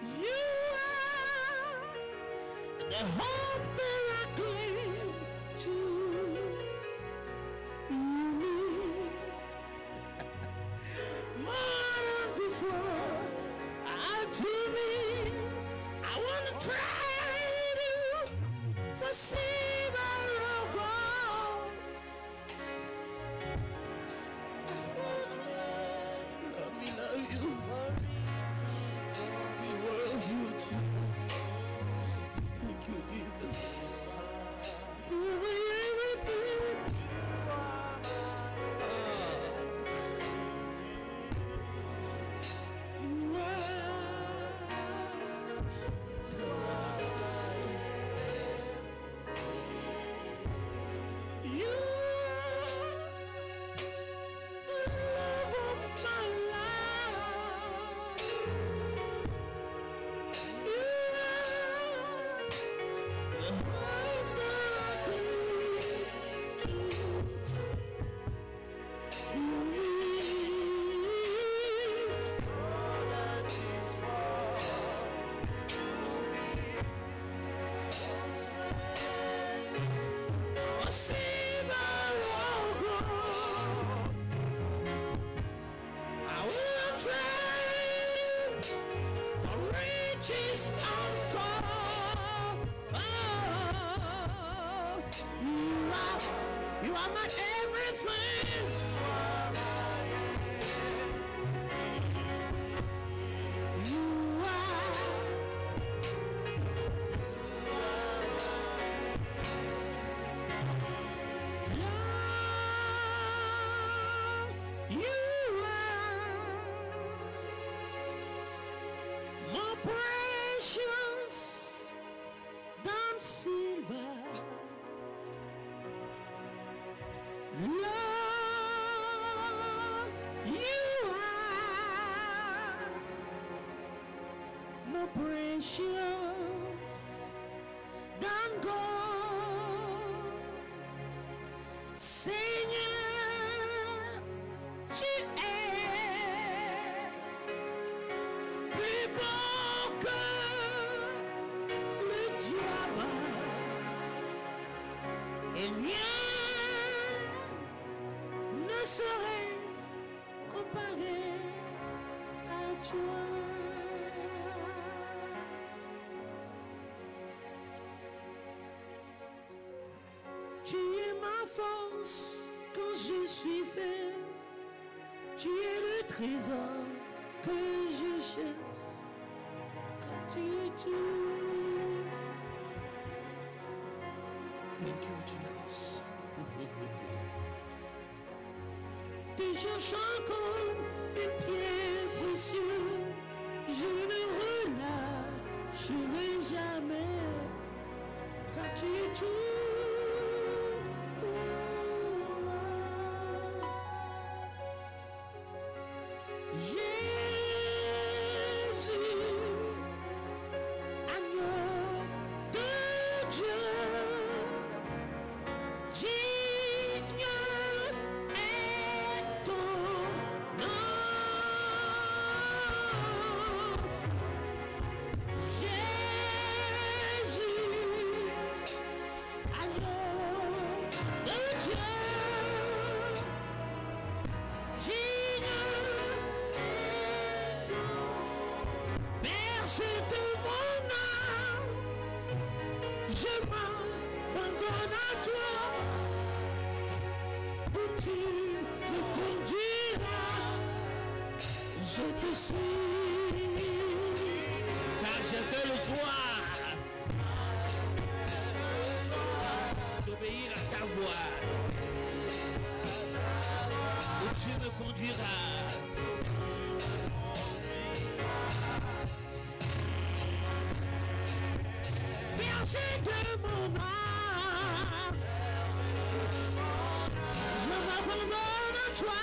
You are the hope that I cling to. You mean more than this world to me. I want to trade you for silver or gold. Let me love you. We love you, Jesus. Thank you, Jesus. You are everything. You are my everything. You are. You are more precious than silver. Lord, you are more precious than gold. Seigneur, tu es plus beau que le diamant et rien ne serait-ce comparé à toi. Tu es ma force quand je suis faible. Tu es le trésor que je cherche quand tu es tout. Thank you, Jesus. Tu cherches encore une pierre précieuse. Je ne relâcherai jamais car tu es tout. Car j'ai fait le choix d'obéir à ta voix, où tu me conduiras. Berger de mon âme, je m'abandonne à toi.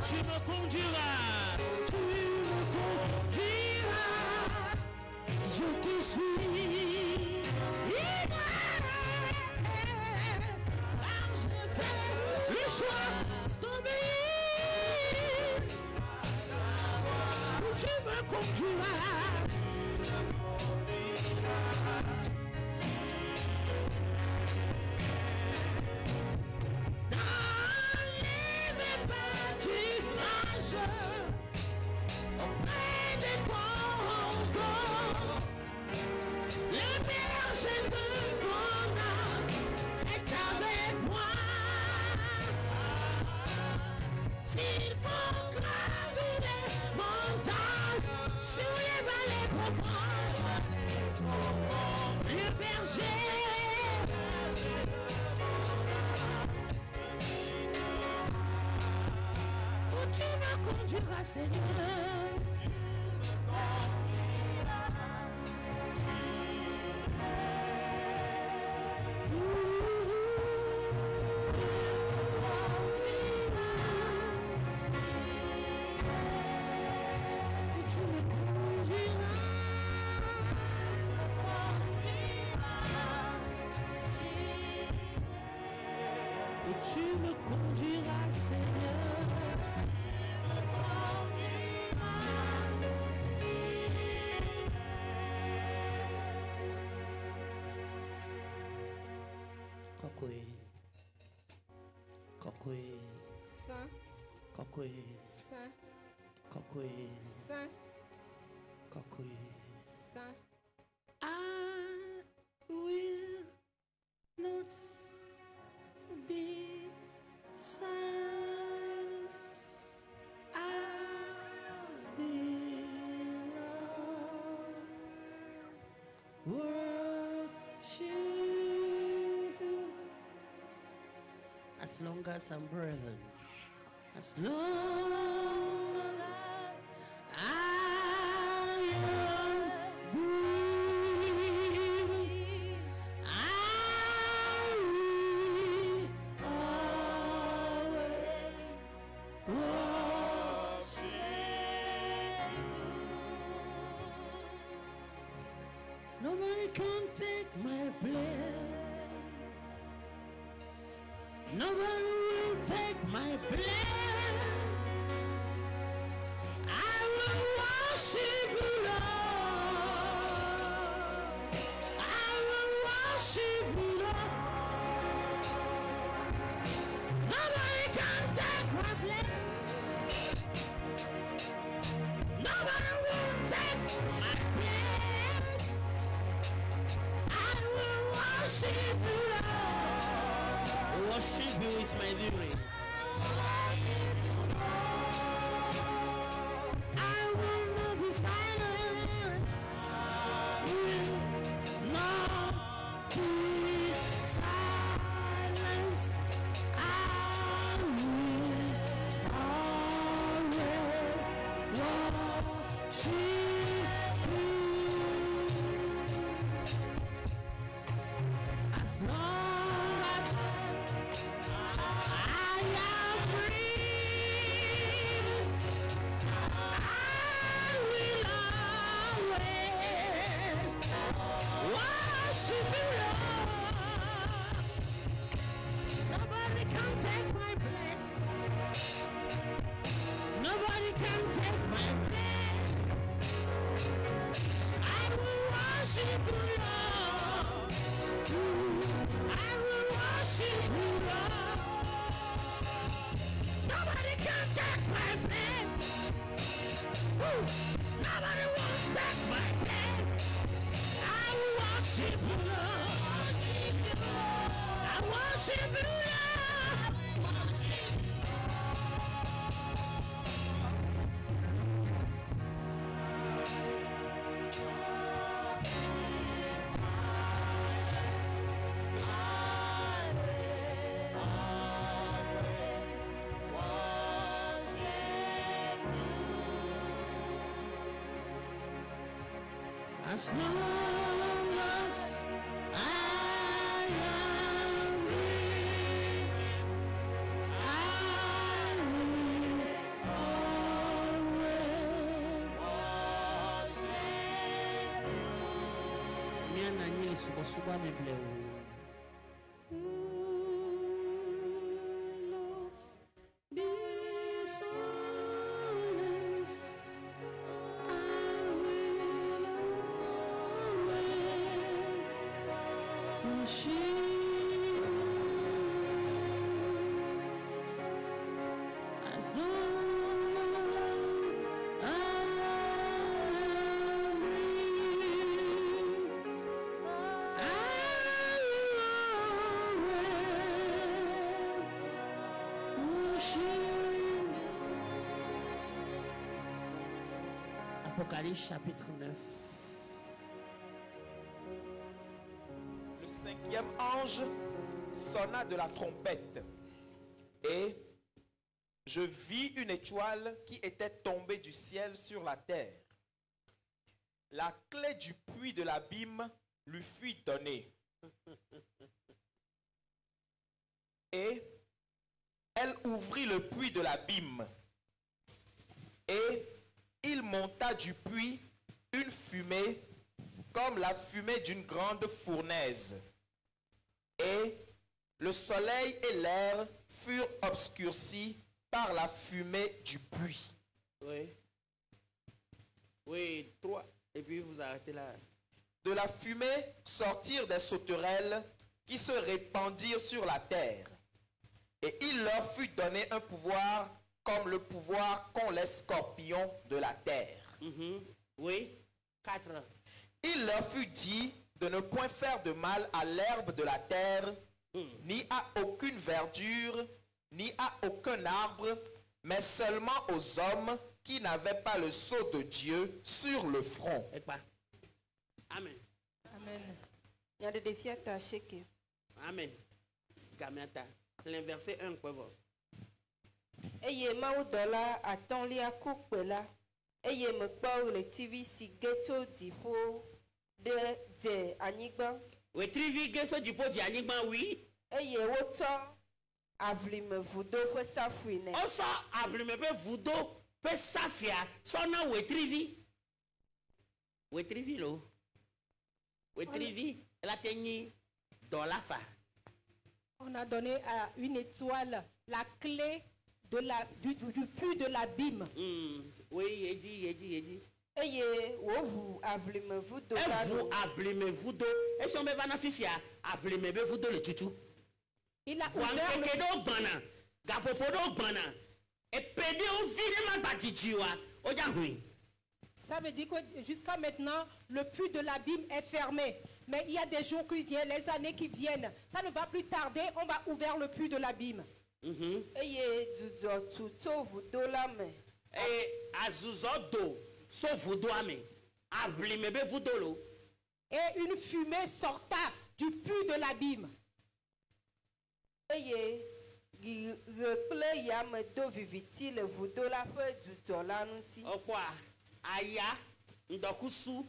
Tu me conduiras, tu me conduiras, je te suis. Car j'ai fait le choix d'obéir. Tu me conduiras. Dans les pâturages, auprès des corbeaux, le berger de mon âme est avec moi. S'il faut gravir les montagnes, sur les vallées profondes, le berger. Où tu me conduiras, Seigneur. Tu me conduiras, Seigneur. Kokoe. Kokoe. Saint, Kokoe. Saint, Kokoe. Saint, Kokoe. Saint. I will not be silent. I will worship you as long as I'm breathing, as long as I am breathing, I will always worship you. Nobody can take my place. Nobody will take my place. I will worship you, Lord. I will worship you, Lord. Nobody can take my place. Nobody will take my place. I will worship you, Lord. Worship you is my duty. I will not be silent. Will not be silent. I will always worship you. As long as I am breathing, I will always worship you, Lord. Nobody can take my place. Nobody can take my place. I will worship you, Lord. I will worship you, Lord. Nobody can take my place. Woo. Nobody won't take my place. I will worship you, Lord. I worship you, Lord. As long as I am breathing, I will always worship you. Miana nyili suba me bleu. Be silent. I As long as I breathe, I will worship. Apocalypse chapitre 9. Le cinquième ange sonna de la trompette et je vis une étoile qui était tombée du ciel sur la terre. La clé du puits de l'abîme lui fut donnée. Et elle ouvrit le puits de l'abîme. Et il monta du puits une fumée comme la fumée d'une grande fournaise. Et le soleil et l'air furent obscurcis par la fumée du puits. Oui. Oui, 3. Et puis vous arrêtez là. De la fumée sortirent des sauterelles qui se répandirent sur la terre. Et il leur fut donné un pouvoir comme le pouvoir qu'ont les scorpions de la terre. Oui, 4. Il leur fut dit de ne point faire de mal à l'herbe de la terre, ni à aucune verdure, ni à aucun arbre, mais seulement aux hommes qui n'avaient pas le sceau de Dieu sur le front. Et pas. Amen. Amen. Il y a des défis à tâcher que. Amen. Gamiata. L'inversé 1 quoi voir. Eye mawu dɔla atɔ̃lia ku kpe la eye mekpɔ ɣletivi si ge tso dziƒo ɖe dze anyigba Oui, trivi geso jipo di anyigba oui. eye wotsɔ avlimevudo ƒe safui nɛ. Oso ablime pe vudo pe safia sona we trivi. We trivi lo. We trivi la tenyi dans la fa. On a donné à une étoile la clé de du puits de l'abîme. Oui, yedi. Eye woʋu avlimevudo la Vous ablime vudo. Et si on me va na fifia, ablime be vudo le tutu. Il a Wan ouvert keke le... do bana, gapopo do bana. Et pédé au vide ma batitiwa. Oja hui. Ça veut dire que jusqu'à maintenant, le puits de l'abîme est fermé. Mais il y a des jours qui viennent, les années qui viennent. Ça ne va plus tarder, on va ouvrir le puits de l'abîme. eye dzudzɔtu tso vudo la me Et azuzo do, so vudo ame. Ablime be vudo lo. Et une fumée sorta du puits de l'abîme. eye ɣe kple yame do viviti le vudo la ƒe dzudzɔ la ŋuti. Okwa, aya, ndokusu,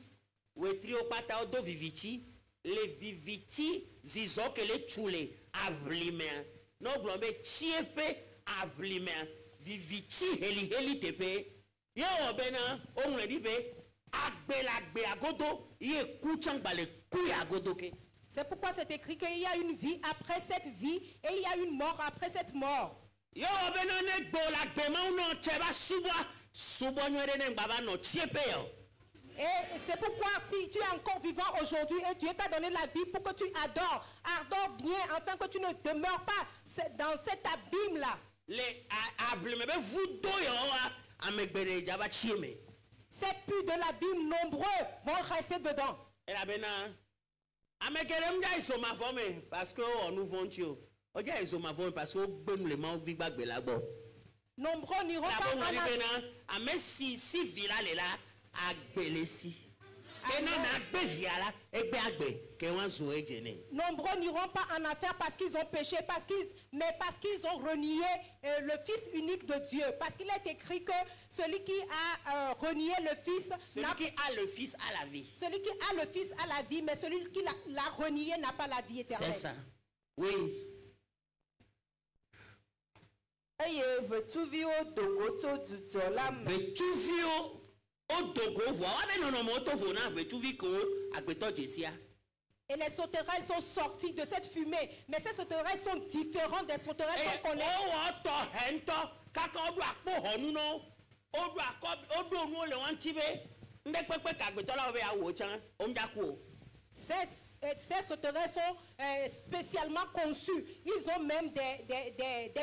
wetri opata odo vivici, le vivici zizo ke le chule, ablime. No blombe chiepe, ablime. Vivici heli tepe. Yo obena, omle dibe, agbe agodo, ye kuchang bale kuy agodo ke. C'est pourquoi c'est écrit qu'il y a une vie après cette vie et il y a une mort après cette mort. Yo obena ne gbo la gbema uno cheba subo nywere ne baba no chiepe yo. Et c'est pourquoi si tu es encore vivant aujourd'hui et Dieu t'a donné la vie pour que tu adore bien afin que tu ne demeures pas dans cet abîme-là. Le ablime be vudo yo wa amegbere jaba chieme. Ces puits de l'abîme nombreux vont rester dedans. Et la bena amekerem ja isoma fome parce que on nous vont tio. O ja isoma fome parce que gbem le ma vi gbagbe la gbo. Nombreux n'iront La pas bon en wali Afrique. bena ame si villa le la agbele si. Bena na agbe via la egbe agbe ke wan zo ejene. Nombreux n'iront pas en affaire parce qu'ils ont péché, mais parce qu'ils ont renié le Fils unique de Dieu. Parce qu'il est écrit que celui qui a renié le Fils, Celui qui a le fils a la vie. celui qui a le Fils a la vie, mais celui qui l'a renié n'a pas la vie éternelle. C'est ça. Oui. eye vetuviwo dogo tso dzudzɔ la me Betuvio odogo vo abe nono mo to vo na betuvi ko agbeto jesia. Et les sauterelles sont sorties de cette fumée. Mais ces sauterelles sont différentes des sauterelles qu'on connaît. O to hento kaka odu akpo honu no. Odu akob odu onu le wan tibe. Nde pepe ka agbeto la obe awo chan. O mjaku o. Ces sauterelles sont spécialement conçues. Ils ont même des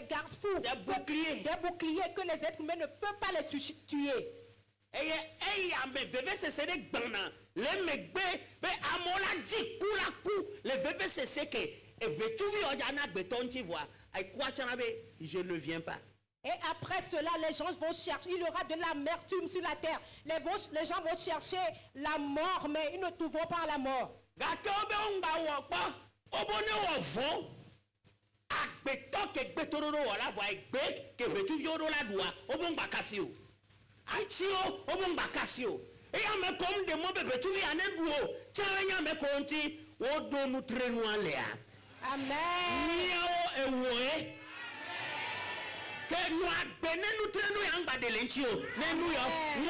garde-fous, Des boucliers. des boucliers que les êtres humains ne peuvent pas les tuer. Et mais VVCC de gbana le megbe be amola di kula ku le VVCC que et vetuvi ojana beton tu vois ai kwa chanabe je ne viens pas. Et après cela, les gens vont chercher, il y aura de l'amertume sur la terre. Les gens vont chercher la mort, mais ils ne trouveront pas la mort. Gato be ngba wo pa obone wo vo agbeto ke gbetoro wala vo egbe ke vetuvi oro la dua obongba kasio achio obongba kasio e ya me kom de mo be vetuvi aneduo chanya me konti wo do nu trenu alea. Amen. Niao ewoe que nous avons nous traînons en bas de l'enchio, nous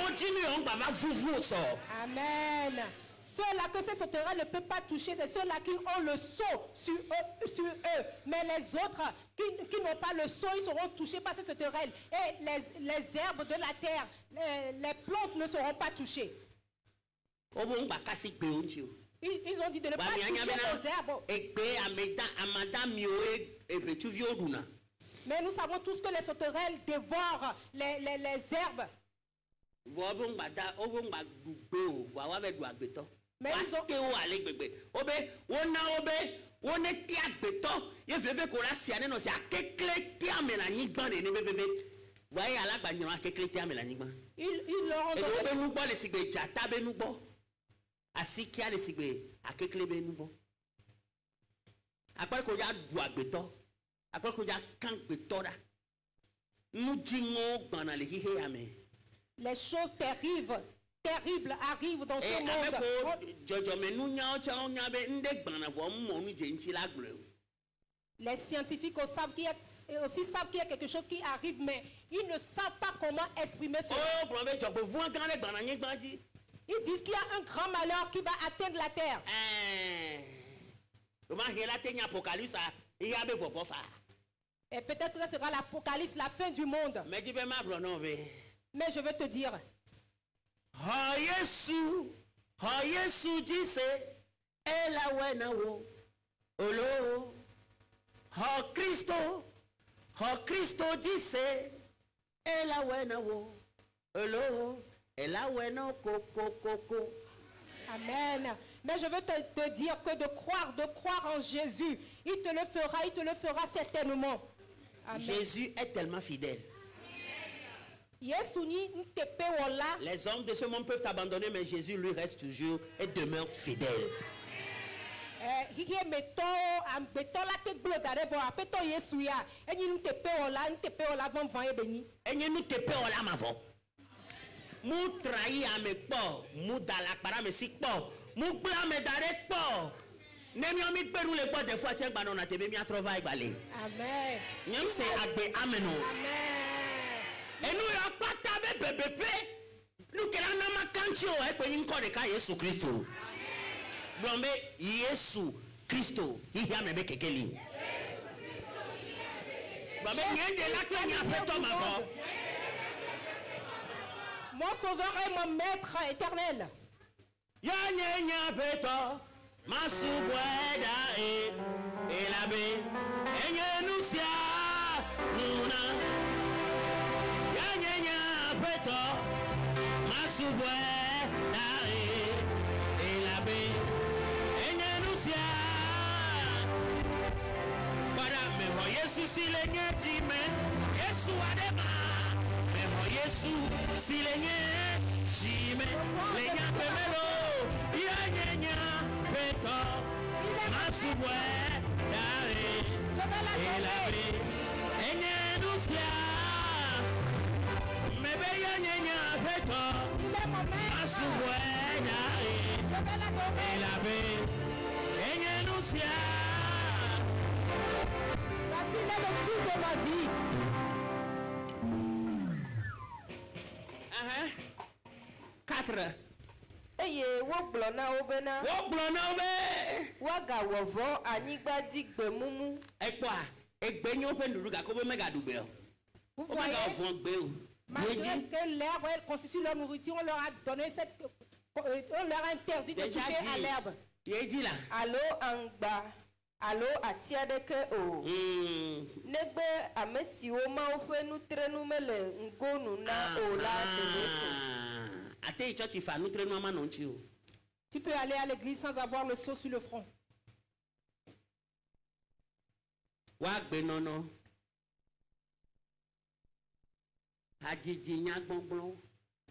continuons à vous so. Amen. Ceux-là que ces sauterelles ne peuvent pas toucher, c'est ceux-là qui ont le sceau sur eux. Mais les autres qui n'ont pas le sceau, ils seront touchés par ces sauterelles. Et les herbes de la terre, les plantes ne seront pas touchées. Ils ont dit de ne pas toucher aux herbes. Mais nous savons tous que les sauterelles dévorent les herbes. Mais ils ont... Ils leur ont donné... Après que les choses terribles arrivent dans ce monde. Les scientifiques aussi savent qu'il y a quelque chose qui arrive, mais ils ne savent pas comment exprimer cela. Ils disent qu'il y a un grand malheur qui va atteindre la terre. Et peut-être que ce sera l'Apocalypse, la fin du monde. Mais je veux te dire. Jésus dit Christo dit Amen. Mais je veux te dire que de croire en Jésus, il te le fera certainement. Amen. Jésus est tellement fidèle. Les hommes de ce monde peuvent abandonner, mais Jésus lui reste toujours et demeure fidèle. Mou trahi à mes ports, mou dalakpara me sik ports, mou bla me darek ports. Nemi omi peru le ports des fois tiens banon na tebe mi a travail balé. Amen. Nyam se agbe ameno. Amen. Et nous y a pas tabe bébé. Nous que la nama kanchio e pe yin ko de ka Yesu Christo. Blombe Yesu Christo, hi ya me be kekeli. Blombe nyende la kwa nya peto mavo. Mon sauveur est mon maître éternel. Ya nya peto masubweda elabe enye nusia nuna. Ya nya peto masubweda elabe enye nusia. Para mejor Yesu si le nyetime Yesu adema. Yesu si le nyetime le nyapemelo ya nya peto masubwe dare elabe enye nusia mebe ya nya peto masubwe dare elabe enye nusia. Voici le tour de ma vie. Eye wogblɔ na wo bena woagawɔ anyigba di gbe mumu. Ekpoa egbe nyo pe nuɖu gake wo mega ɖu gbe o. Vous Wo mega voyez, vɔ gbe o. malgré que l'herbe constitue leur nourriture, on leur a donné on leur a interdit de Déjà toucher à dit. l'herbe. Ye dit là. alo angba alo ati aɖeke o. Negbe ame siwo Mawu ƒe nutrenu mele ngonu na o la ɖeɖe ko. Ate church ifa nutrenu ama no nchi o. Tu peux aller à l'église sans avoir le sceau sur le front. Wa gbe nono. Ajiji nya gbongbon.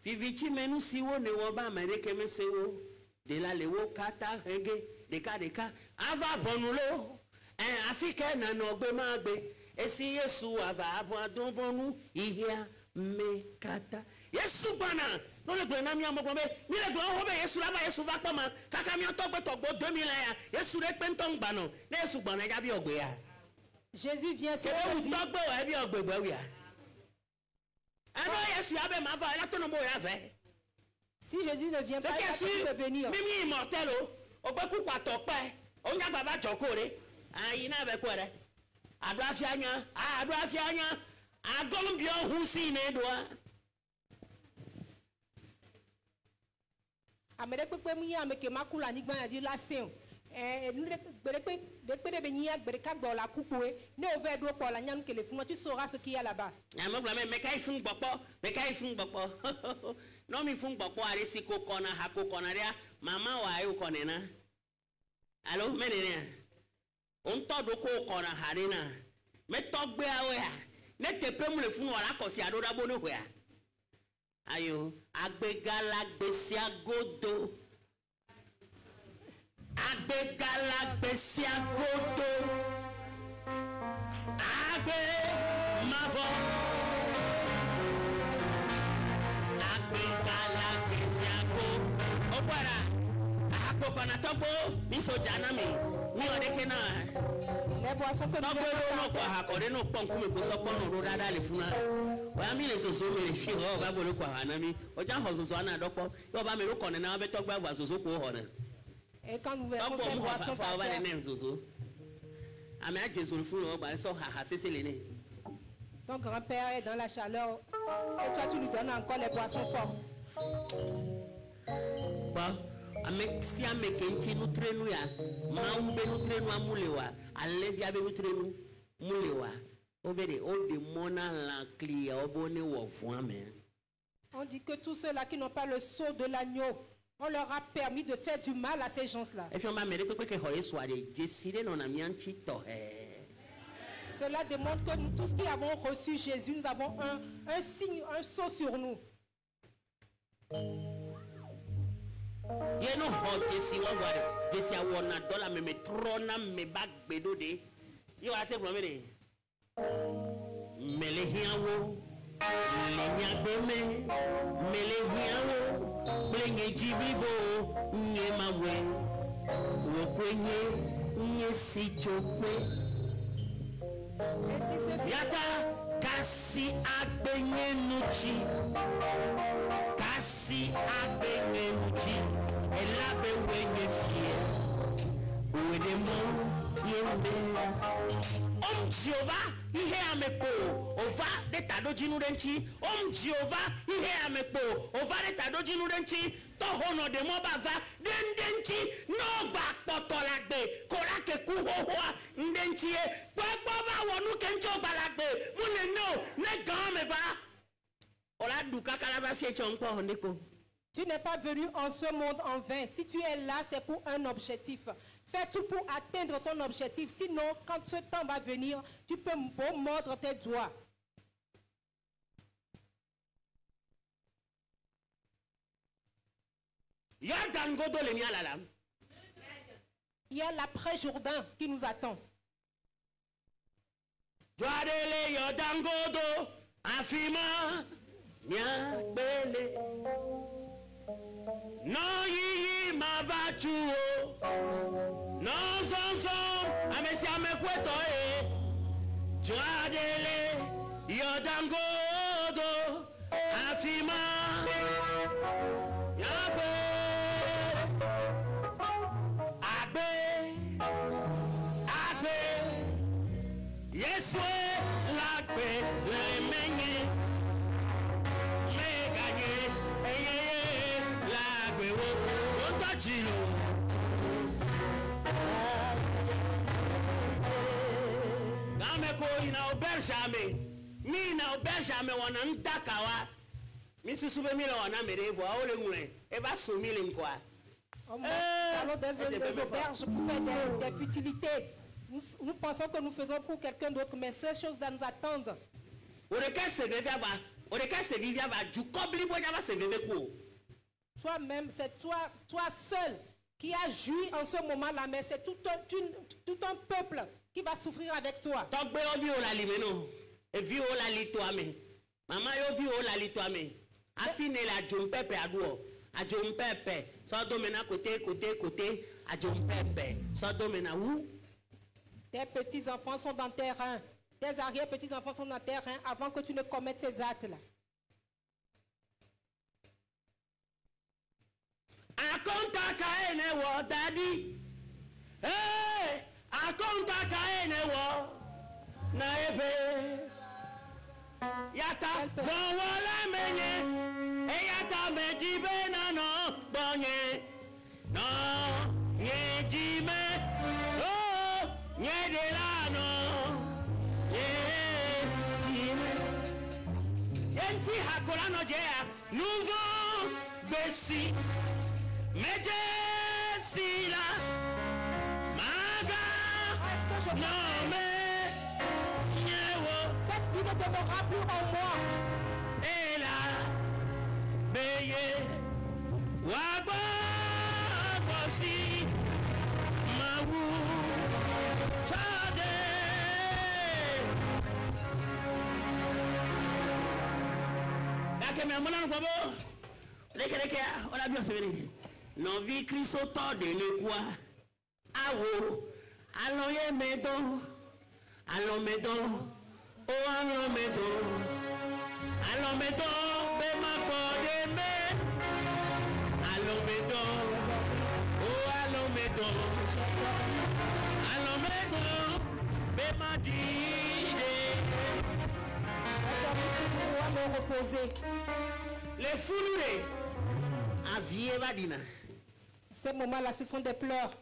Vivichi menu siwo ne wo ba Amerike mesewo. De la lewo kata hege deka ava bonulo. Afike na no gbe ma gbe. Esi Yesu ava abo adon bonu ihia me kata. Yesu bana. Non le gbe na mi amo bombe. Ni le gbe ho be Yesu lava Yesu va pa ma. Kaka mi to gbe 2000 ya. Yesu re pe nton gba no. Na Yesu gba na ja bi ogbe ya. Jésus vient se dire. dire. Si Jésus ne vient pas, il va venir. Mimi immortel o gbe ku kwa tope. O nya baba jokore. Ayi na be kwere. Ado afianya, agolumbio hu si ne do. Amere pepe mu ya meke makula ni gban ya di la seun. Tu sauras ce qu'il y a là-bas. Non mi fun gbogbo are si ko kona ha ko kona ria mama wa ayo konena. Allo menene. On to do ko kona harina. Me to gbe awe ha. Ne tepe mu le fun ora ko si ado da bo no hwe a. Ayo agbegala gbesi agodo. Agbegala gbesi agodo. Agbe mavo. Agbegala gbesi agodo. Okwara. Akoko na topo mi so jana mi. Mi odeke na. Les boissons que nous buvons. No kwa hakore no ponku me ko so pono ro dada le funa. Wa mi le soso me le fi ho ba bolo kwa hanami. Oja ho soso ana dopo. Yo ba me ro kone na be to gba va soso ko ho na. Et quand nous verrons ces boissons par terre, ton grand-père est dans la chaleur et toi tu lui donnes encore les boissons fortes. Si ame kenchi nutrenu ya, mawu be nutrenu amulewa, alevia be nutrenu mulewa. Obede o de mona la clia obone wo fuame. On dit que tous ceux-là qui n'ont pas le sceau de l'agneau, on leur a permis de faire du mal à ces gens-là. Cela démontre que nous tous qui avons reçu Jésus, nous avons un signe, un sceau sur nous. Mlenye jibibo nye mawe wokwenye nye sichokwe yata kasi agbenye nuchi elabe wenye fie wedemo yembe Jehovah ihe ameko ova de tado jinu renchi Jehovah ihe ameko ova de tado jinu renchi to hono de mo baza dendenchi no gba potolagbe korake ku hohoa ndenchi e gbogbo ba wonu kencho gbalagbe mune no ne gan me va ola duka kala ba fie chonpo ndeko. Tu n'es pas venu en ce monde en vain. Si tu es là, c'est pour un objectif. Fais tout pour atteindre ton objectif. Sinon, quand ce temps va venir, tu peux mordre tes doigts. Il y a l'après-Jourdain qui nous attend. No yi mavachuo no sonson amesi amekweto joadele yodangodo afima yabe agbe yeswe lagbe lemenye meganye me ko ina oberjame. Mi na oberjame wana ntakawa. Mi susube mi la wana merevo a ole ngule. E va somi le nkwa. Parlons des auberges pour faire des futilités. Nous pensons que nous faisons pour quelqu'un d'autre, mais ces choses là nous attendent. Toi-même, c'est toi seul qui as joui en ce moment-là, mais c'est tout un peuple qui va souffrir avec toi. Maman yo vi o la litoame. Afine la jompepe aduo. A jompepe. So domena côté. A jompepe. So domena où? Tes petits-enfants sont dans tes reins. Tes arrière-petits-enfants sont dans tes reins avant que tu ne commettes ces actes-là. Akonta kaene wo daddy. Hey, akonta kaene wo na ebe. Yata zonwala menye. E yata mejibe na no bonye. No nyejime. Oh nyedelano. Nyejime. Yenti hakolano jea. Nouveau Bessi. Mejesila Maga Nome Nyewo. Cette vie ne demeurera plus en moi. Et là Beye Wagwa Bosi Mawu Chade. Dake me amona kwabo. Leke on a bien seveni. Non vi Christo de l'équoi. Awo. Allons y mettons. Allons mettons. Oh allons mettons. Allons mettons. Bema de me. Allons mettons. Oh allons mettons. Allons mettons. Bema dide. Reposer. Les foulures. Aviez vadina. Ces moments-là, ce sont des pleurs.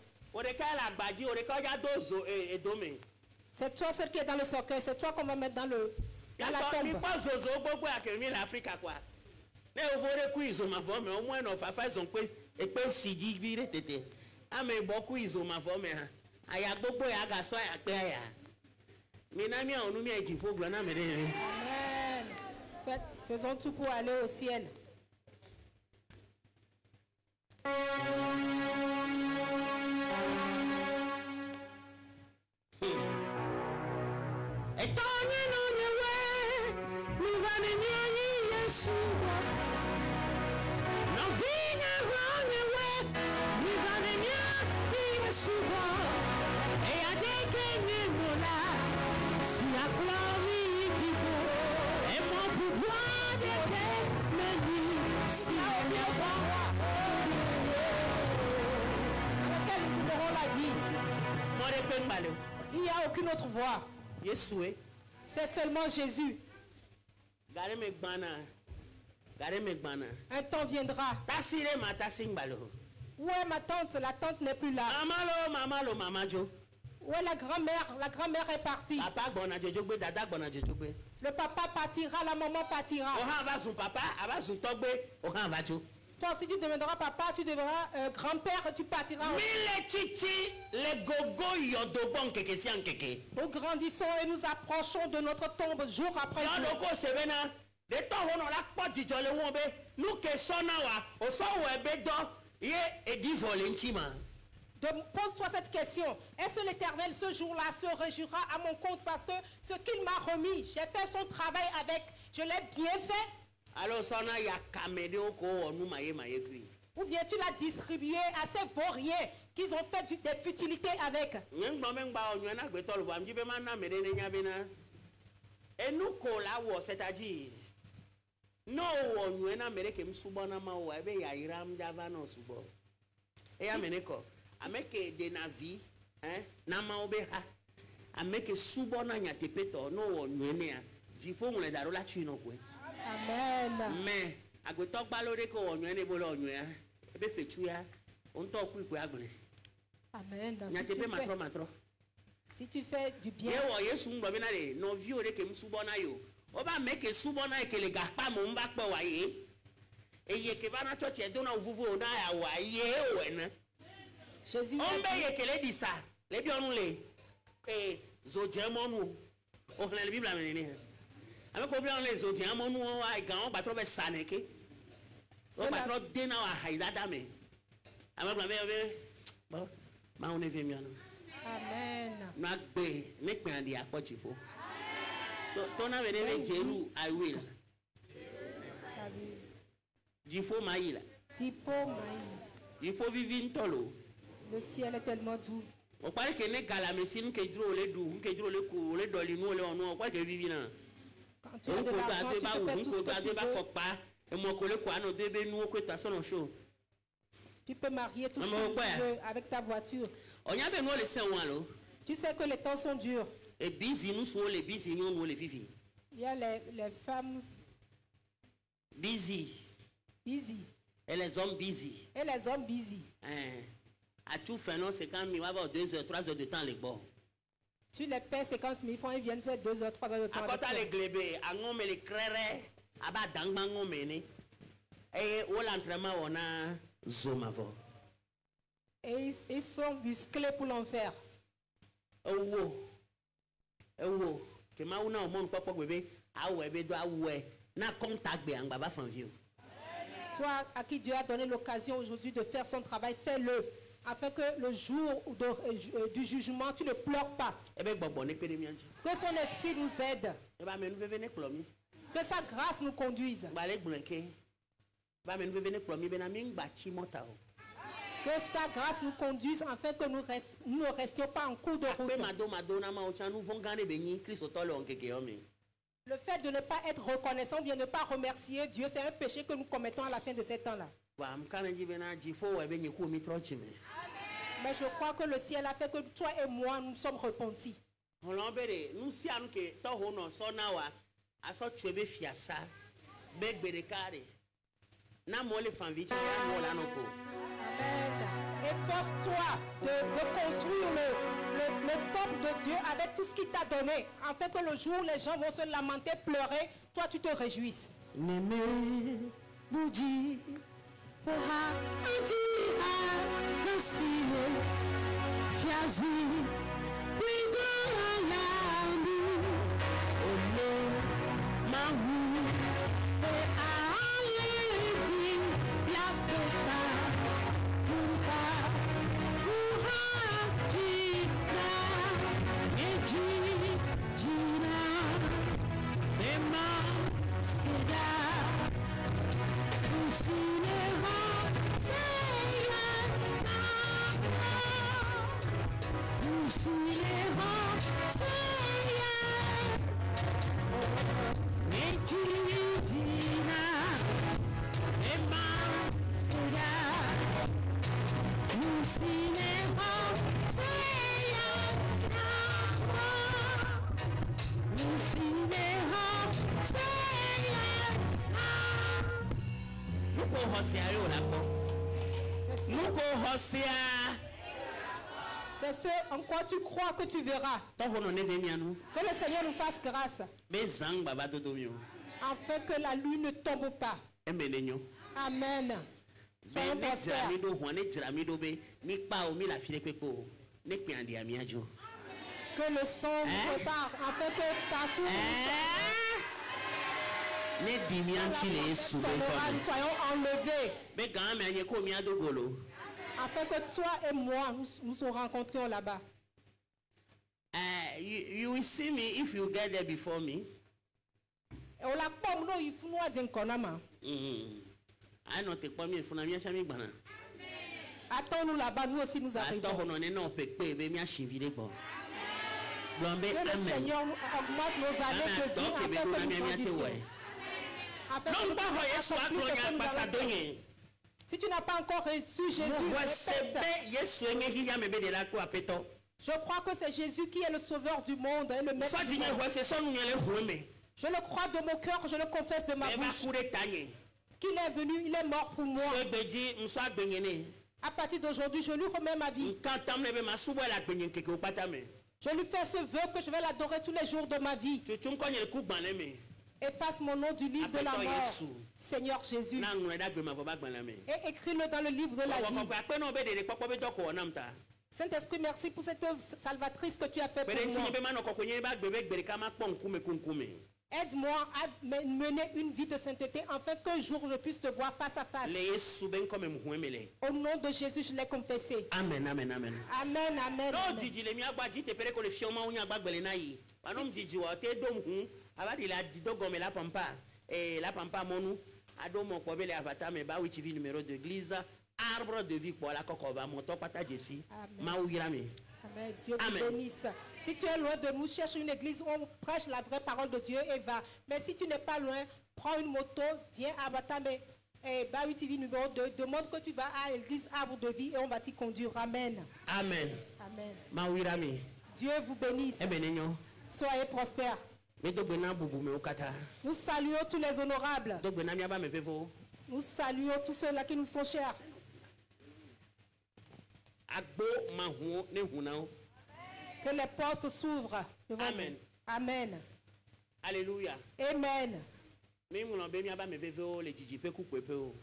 C'est toi seul qui est dans le cercueil, c'est toi qu'on va mettre dans la tombe. Amen. Faisons tout pour aller au ciel. Il n'y a aucune autre voie. C'est seulement Jésus. Un temps viendra. Où est ma tante? La tante n'est plus là. Où est la grand-mère? La grand-mère est partie. Le papa partira, la maman partira. Toi, si tu deviendras papa, tu deviendras grand-père, tu partiras. Nous grandissons et nous approchons de notre tombe jour après jour. Pose-toi cette question. Est-ce que l'Éternel ce jour-là se réjouira à mon compte parce que ce qu'il m'a remis, j'ai fait son travail avec, je l'ai bien fait? Alors, ou bien tu l'as distribué à ces vauriens qu'ils ont fait des futilités avec. Et nous, c'est-à-dire, non, on est américain, et Américain, avec des navires, hein, Namaobeha, avec Subona Yatepeto, no, on est à Jifon, les Darola Chino. Amen. Mais, à Gotok Balorico, on est bolo, on est fait tuer, on talk with Amen. Si tu fais du bien, Ye wo Yesu ngbo bi na le no vi o de ke msubo na yo. O ba me ke subo na ke le ga pa mo mba pe wa ye. Eye ke ba na church e do na vuvu na ya wa ye o ena. Jésus On a be dit, ye ke le di sa. Le bi onu le zo jemonu. O hna le Bible amene ni. Ame ko bi onu le zo jemonu o ai ga on ba tro be saneke. O ba tro de na wa haida da me. Ame ko be ma on e ve mi anu. Amen. Na gbe me pe andi akpochifo. To na vene ve Jeru I will. Jifo maïla. Tipo maï. Jifo vivi ntolo. Le ciel est tellement doux. O pare ke ne gala mesine ke dro le du, ke dro le ku, le doli nu le onu, o pare ke vivi na. Quand tu as de l'argent, tu peux faire tout ce que tu ba veux. fokpa, e mo ko le ku ano de be nu ko ta so no show. Tu peux marier tout ce que tu veux avec ta voiture. Onya be no le sen wan lo. Tu sais que les temps sont durs. E busy nu so le busy nyon no le vivi. Il y a les femmes Busy. busy Et les hommes busy. et les hommes busy. À tout fait, non, c'est quand il va avoir 2 heures, 3 heures de temps, les bords. Tu les paies 50 000 francs, ils viennent faire 2 heures, 3 heures de temps. À avec côté toi. les glébés, à ngomé les crérés, à bas d'angman ngomé, et où l'entraînement on a zoom avant. Et ils sont musclés pour l'enfer. Ewo, que ma ouna au monde papa bébé, ah ouais, bébé doit ouais, na contact bé ang baba fan vieux. Toi, à qui Dieu a donné l'occasion aujourd'hui de faire son travail, fais-le. Afin que le jour du jugement, tu ne pleures pas. Eh ben bon ne pédé mianji. Que son esprit nous aide. Eh ben mais nous venir clomi. Que sa grâce nous conduise. Ba les blanqué. Ba mais nous venir clomi ben aming bati mota. Que sa grâce nous conduise afin que nous ne restions pas en cours de route. Le Le fait de ne pas être reconnaissant, bien ne pas remercier Dieu, c'est un péché que nous commettons à la fin de ces temps-là. Mais je crois que le ciel a fait que toi et moi, nous sommes repentis. Amen. Efforce-toi de construire le temple de Dieu avec tout ce qu'il t'a donné, afin que le jour où les gens vont se lamenter, pleurer, toi tu te réjouisses. C'est ce en quoi tu crois que tu verras. Que le Seigneur nous fasse grâce. Afin que la lune ne tombe pas. Amen. Soyons prospères. Que le sang nous prépare. Afin que partout nous soyons enlevés. Afin que toi et moi, nous nous rencontrions là-bas. You will see me if you get there before me. Attends-nous là-bas, nous aussi nous arrivons. Que le Seigneur augmente nos années de vie afin que nous grandissions. Afin que nous puissions accomplir ce que nous allons faire. Si tu n'as pas encore reçu Jésus, répète. Je crois que c'est Jésus qui est le sauveur du monde et le maître du monde. Je le crois de mon cœur, je le confesse de ma bouche. Qu'il est venu, il est mort pour moi. À partir d'aujourd'hui, je lui remets ma vie. Je lui fais ce vœu que je vais l'adorer tous les jours de ma vie. tutu nkɔnyɛ ku gbalẽ me Efface mon nom du livre de la Appelle-toi mort. Yesu. Seigneur Jésus. na ŋlɔe ɖe agbemavɔ ba gbalẽ me Et écris-le dans le livre de la vie. wɔkɔkɔe akpɛnɔ be ɖeɖe kpɔkpɔ be dɔ ko wɔ nam ta Saint-Esprit, merci pour cette œuvre salvatrice que tu as fait be pour ɖe ŋuti moi. nye be manɔ kɔkɔe nye be agbe be gbe ɖeka makpɔ ŋkume ku ŋkume Aide-moi à mener une vie de sainteté afin qu'un jour je puisse te voir face à face. le Yesu be ŋkɔ me muhue me le Au nom de Jésus, je l'ai confessé. amen amen amen Amen, amen. n'o amen. dzidzi le mía gbadzi teƒe ɖe ko le fiɔmawo nya gbagbele na yi anɔ dzidzi wɔ te ɖom hu ava ɖi le adido gɔme la pampa la pampa mɔnu aɖo mɔ kpɔ be le avata me ba witsi vi numéro de église arbre de vie kpɔ la kɔkɔ va mɔtɔ kpata dzesi Amen. mawu yra me Amen. Dieu vous Amen. bénisse. Si tu es loin de nous, cherche une église où on prêche la vraie parole de Dieu et va. Mais si tu n'es pas loin, prends une moto, viens à Batame, Bawi TV numéro 2, demande que tu vas à l'église Arbre de Vie et on va t'y conduire. Amen. amen Amen. mawu yra me Dieu vous bénisse. ebe ne nyɔ Soyez prospères. medo gbe na bubumewo katã Nous saluons tous les honorables. do gbe na míabe ame vevowo Nous saluons tous ceux-là qui nous sont chers. agbo mahuwo ne hunawo Que les portes s'ouvrent devant Amen. nous. Amen. alléluia Amen. mi ŋlɔ be míabe ame vevowo le dzidziƒe ku kpɔeƒewo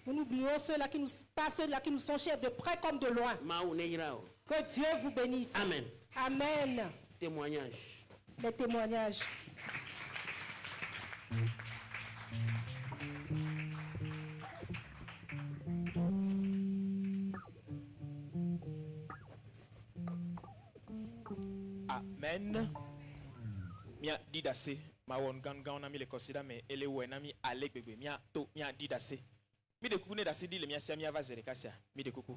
Nous n'oublions ceux-là qui nous, pas ceux-là qui nous sont chers de près comme de loin. mawu ne yra o Que Dieu vous bénisse. amen Amen. témoignage Les témoignages. Amen. Mia didase ma won gangan na mi le kosida me ele we na mi ale gbegbe mia to mia didase. Mi de kuku ne dase di le mia sia mia va zere kasia. Mi de kuku.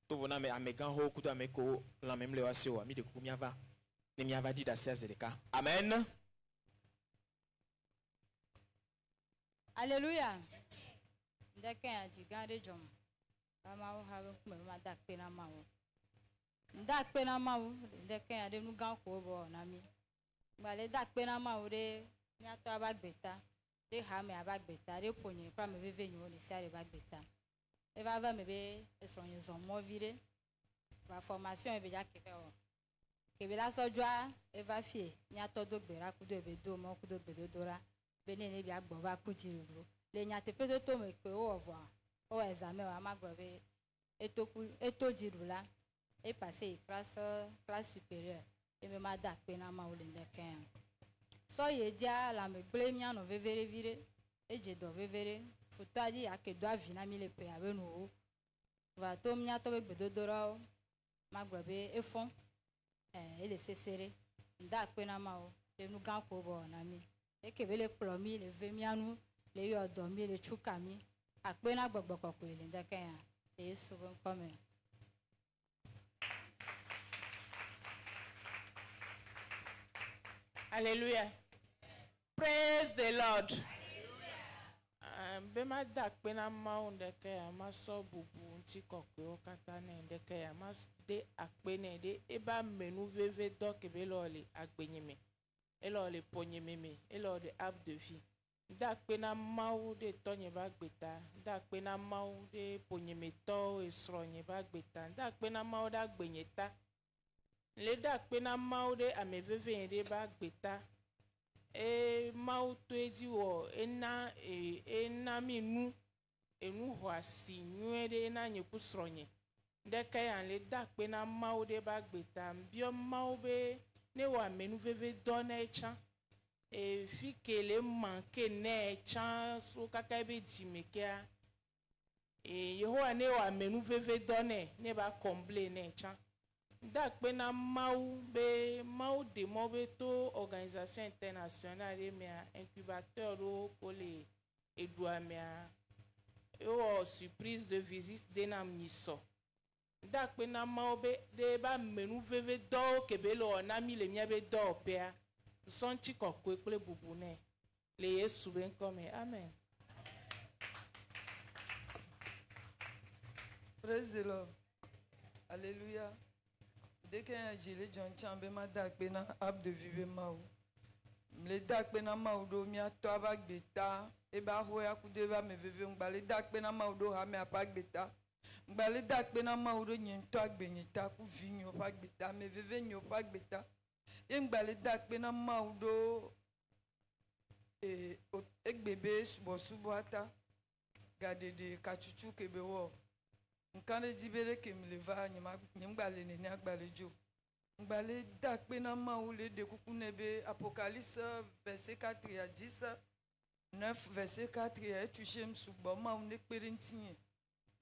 To vona me amegan ho kudo ameko la memle wasi wa mi de kuku mia va. Ne mia va didase azereka. Amen. Alléluia. Ndeke ya jigande jom. Kama wo have kuma ma da pe na ma wo. Nda pe na ma wo ndeke ya de nu gan ko bo na mi. Gba le da pe na ma wo de ni ato abagbeta. De ha me abagbeta de ponye kwa me veve nyo ni sia abagbeta. E va me be esonye zon mo vire. Ba formation e be ja keke o. Kebe la so jwa e va fie ni ato do gbera ku do be do mo ku do be do dora. Bene ne bia gbo ba kujiru le nya te pe to me pe o vo o examen wa ma gbo be eto jiru la e passer classe supérieure e me ma da pe na ma o le ndeken so ye dia la me gble mi ano vevere vire e je do vevere futo adi ake do avi na mi le pe abe no va to mi ato be gbedodoro ma gbo be e fon e le sesere nda pe na ma o e nu gan ko bo na mi ekebe le kplɔ mi le ve mianu le yɔ dɔ mi le tsuka mi akpe na gbɔgbɔ kɔkɔe le ndeke ya le Yesu be ŋkɔ me. Hallelujah. Praise the Lord. Be ma da akpe na mawo ndeke ya ma sɔ bubu ŋuti kɔkɔewo katã ne ndeke ya ma de akpe ne de eba menu veve dɔ kebe lɔ le agbenyime. Elo le ponyememe, elo de ab de vie. Da pena mau de tonye ba gbeta, da pena mau de ponyemeto esronye ba gbeta, da pena mau da gbenyeta. Le da pena mau de ameveve de ba gbeta. E mau to edi wo ena minu enu ho asi nwe de na nyeku sronye. De kayan le da pena mau de ba gbeta, mbio mau be ne wa menu veve donne chan e fi ke le manke ne chan so kaka be dimekia e yehowa ne wa menu veve donne ne ba combler ne chan da pe na mau de mo be to organisation internationale mea incubateur ro ko le edua mea e o surprise de visite de nam niso da pe na ma be de ba menu veve do kebe lo na mi le mia be do pea sonchi kokwe kple bubu ne le Yesu be nkome amen. Praise the Lord. Alléluia. Dès que j'ai le John Chambe ma da pe na ab de vive ma le da pe na ma do mi ato abagbeta e ba ho ya ku de ba me veve ngba le da pe na ma do ha me apagbeta Ngbale dakpe na mawu do nye ntɔ agbenyita ku vi nyo ƒe agbeta ame veve nyo ƒe agbeta ye ngbale dakpe na mawu do egbe be subɔsubɔ ata gadede katsutsu kebe wɔ nkan de di be de kemi le va nye ngbale nene agbale dzo ngbale dakpe na mawu le de kuku ne be Apocalypse verset 4 ya 10 9 verset 4 ya etuche msugbɔ mawu ne kpe de ntinye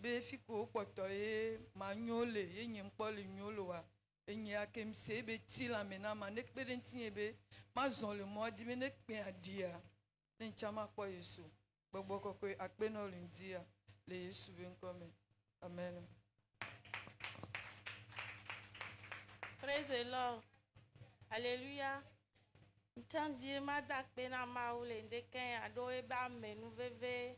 be fiko kpɔtɔ ye ma nyo le ye nye ŋkpɔ le nyo le wa enye ake mse be ti la me na ma ne kpe de ntinye be ma zɔn le mɔ di be ne kpe adia ne ntsa ma kpɔ Yesu gbɔgbɔ kɔkɔe akpe na le ndia le Yesu be ŋkɔ me amen. Praise the Lord. Alléluia. Ntandi ma dakpe na mawu le ndeke ado eba menu veve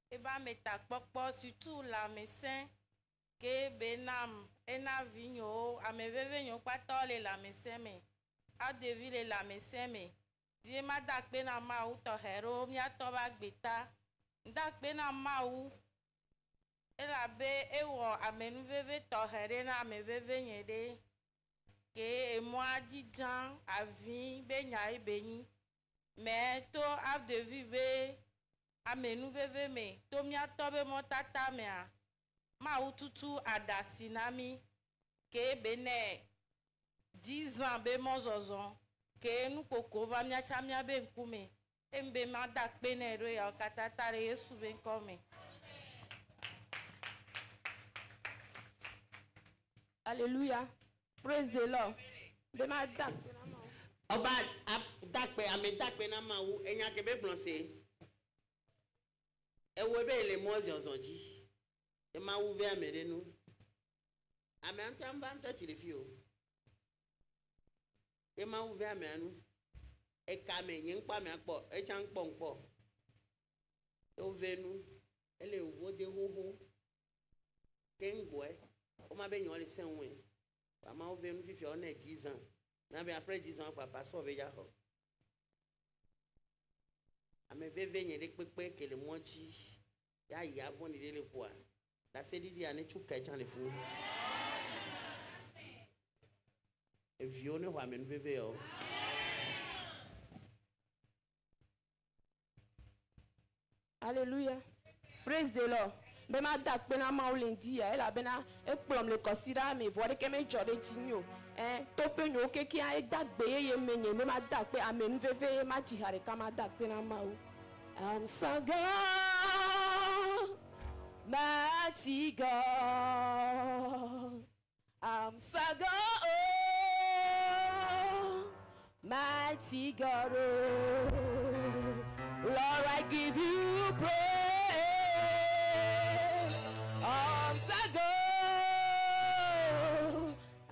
eba meta kpɔkpɔ surtout la mese ke benam ena vinyo ame veve nyo kpatɔ le la mese me adevi le la mese me die ma dakpe na mawu tɔhero miatɔ ba gbeta dakpe na mawu elabe ewɔ amenu veve tɔhe ɖe na ame veve nye ɖe ke emɔa dzidzã avi be nya ebe nyi me to adevi be amenu veve me to miatɔ be mɔtata mea mawu tutu adasi na mi ke bene 10 ans be mɔzɔzɔ ke nukoko va miatsa miabe ŋkume embe ma da kpe ne ɖo ya katata ɖe Yesu be ŋkɔ me. Alléluia. Praise the Lord. Be ma da kpe na mawu. Oba dakpe ame dakpe na mawu enya ke be gblɔse ewo be le mɔ zɔzɔ dzi e mawu ve ame ɖe nu ame ŋutɔ va ŋutɔ tsi le fi o e mawu ve ame nu eka me nye ŋkpɔ ame akpɔ etsa ŋkpɔ ŋkpɔ ewo ve nu ele wo de xoxo ke ŋgbɔe wo ma be nyɔ le se ŋue wa mawu ve nu fifia wo ne 10 ans na be après 10 ans papa so be ya xɔ ame veve nye ɖe kpekpe ke le mɔ dzi ya yi avɔ ni ɖe le ƒoa dase ɖiɖi ane tso kɛtsã le fu eviwo ne xɔ ame nu veve yawo. Alléluia. Praise the Lord. Be ma da kpe na mawu le ndi ya elabena ekplɔm le kɔsi ɖa ame vɔ ɖeke me dzɔ ɖe dzi nyo toƒe nyo kekea eda gbe yeye me nye me ma da kpe ame nu veve ma dzi ha ɖeka ma da kpe na mawu. I'm so God, mighty God. I'm so God, oh, mighty God, oh. Lord, I give you praise. I'm so God,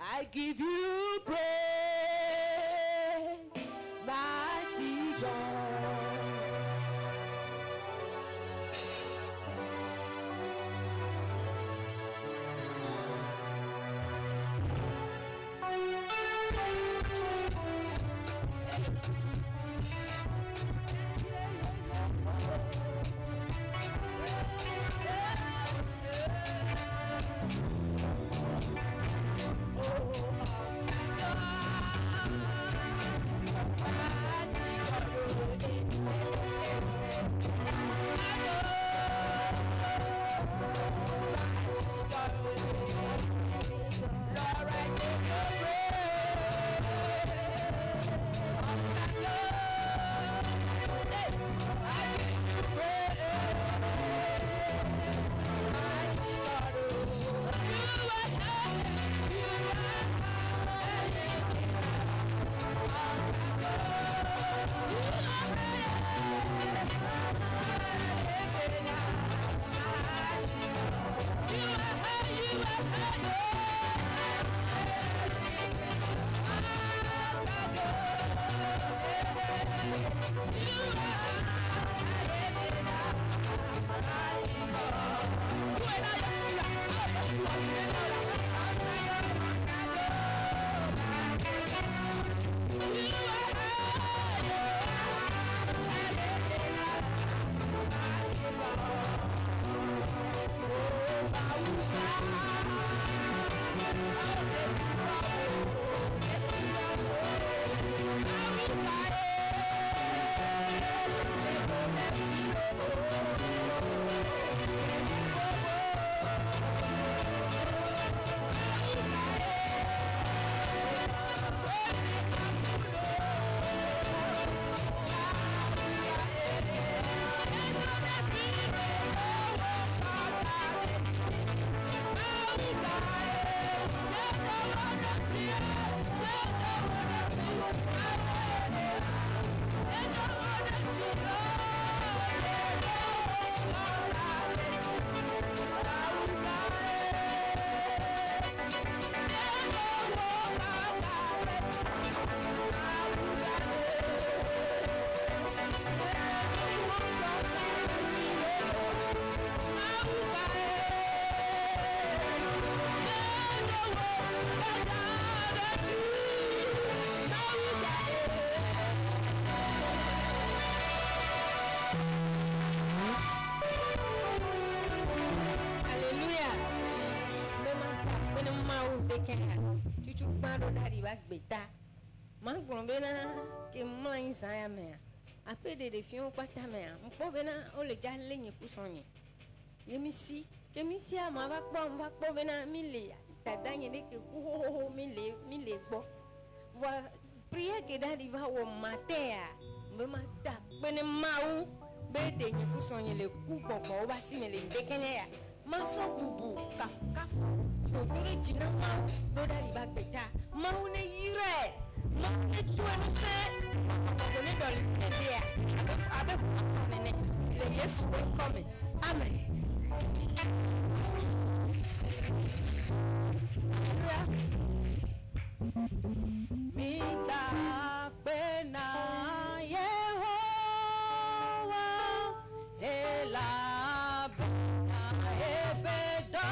I give you praise, mighty God. do dari ba gbeta ma gbon be na ke ma yin sa ya me apede de fion pata me mpo be na o le ja lenye kusonye yemisi kemisi ama ba kpo be na mi le tadanye de ke ho mi le gbo va prier que dari va o matea me mata bene mau be de nye kusonye le ku gbogbo ba si me le ndekene ya maso bubu kaf to dure jina mau do dari ba beta mau ne yire mau ne tueno se ko ne do le dia abe ne le yesu we come amen. Mita pena Yehowa ela pena epedomenyo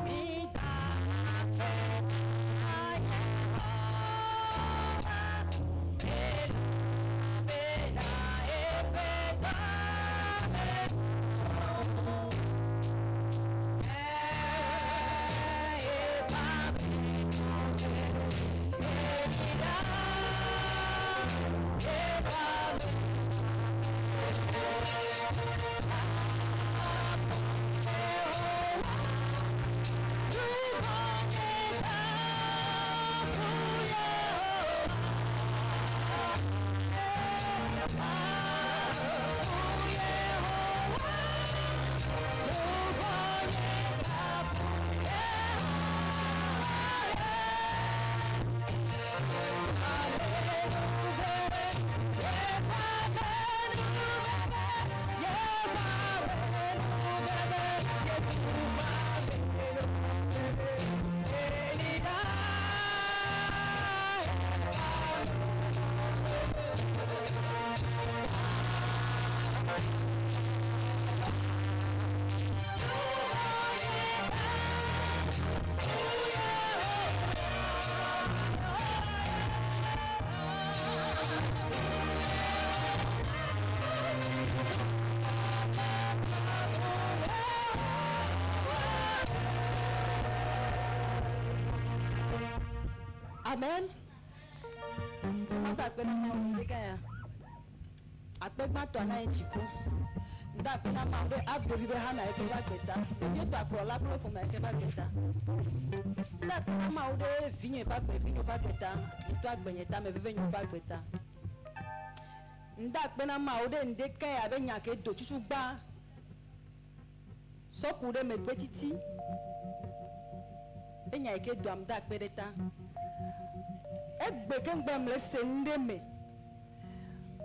Mita pena Yehowa ela pena epedomenyo Amen. Mata pena ma ndeka ya. Apegma to na echiku. Nda pena ma ndo abdo bibe ha na eke ba gbeta. Ebi to akro la kro fo ma eke ba gbeta. Nda pena ma ndo vinyo ba gbeta. Ito agbenyeta me vive nyo ba gbeta. Nda pena ma ndo ndeka ya be nya ke do chuchu gba. So ku de me gbetiti. Enya eke do am da pedeta. Egbe kengbe mle sende me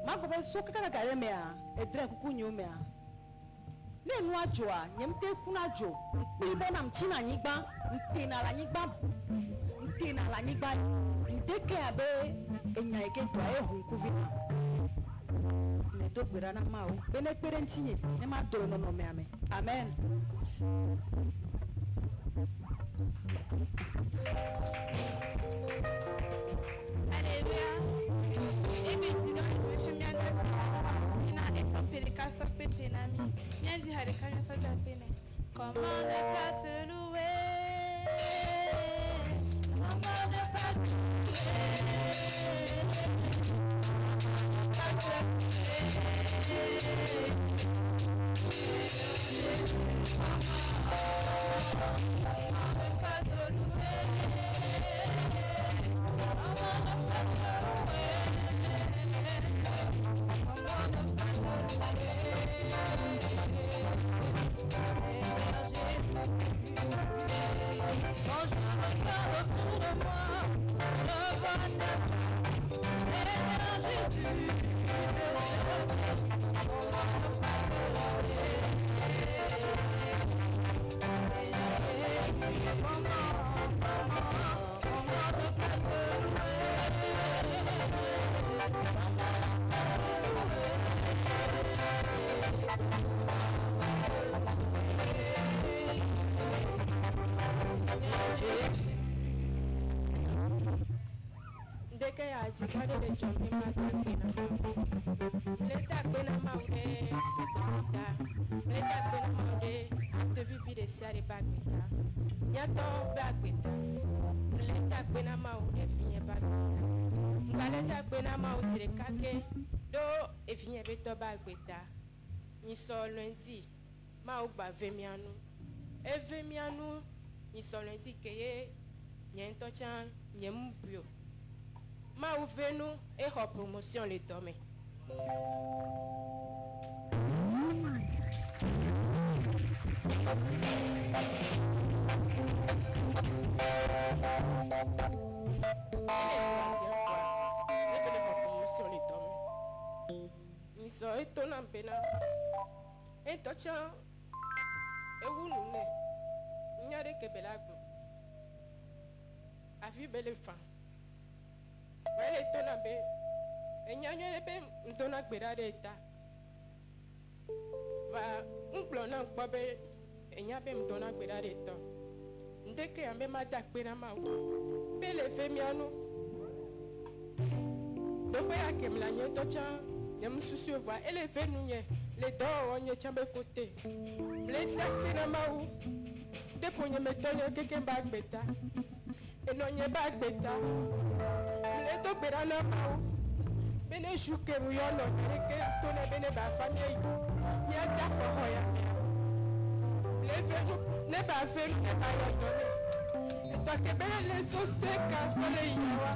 ma ko be so kaka kaka me a edre kuku nyu me a ne nu ajo a nyemte ku na ajo pe bo na mchi na nyigba nte na la nyigba ndeke abe enya eke to e hu ku vina ne to gbera na ma o be ne pere ntinye ne ma do no no me ame amen. Alléluia. Et bien, tu dois être tu m'as dit, il a exopéré casa pépenami. Bien dit, il a ça d'appeler. Comment ne pas te louer? Comment ne pas te de jumping ma ta pena ma de de vivre de ser bagmenta Nyato bagbeta. Leta kwena ma o efinye bagbeta. Ngaleta kwena ma o sire kake do efinye beto bagbeta. Ni so lundi ma o gba vemianu. E vemianu ni so lundi keye nyento chan nyembio. Ma o venu e ho promotion le tome. So eto na pena eto cha ewu nune nyare ke belago afi bele fa wele to na be enyanyo le be ntona gbera de ta va unplo na gbo be enya be ntona gbera de ta ndeke ambe ma da pe na ma wo bele fe mi anu do pe akemla nyen to cha Yam susu va ele venue le do onye chambe côté le takte na mau de ponye metonye keke bagbeta e no nye bagbeta le to gbera na mau bene shuke bu yo no ke to ne bene ba famille yi ya da fo ho ya le venu ne ba fem ke ba yo to ne e to ke bene le so se ka so le yawa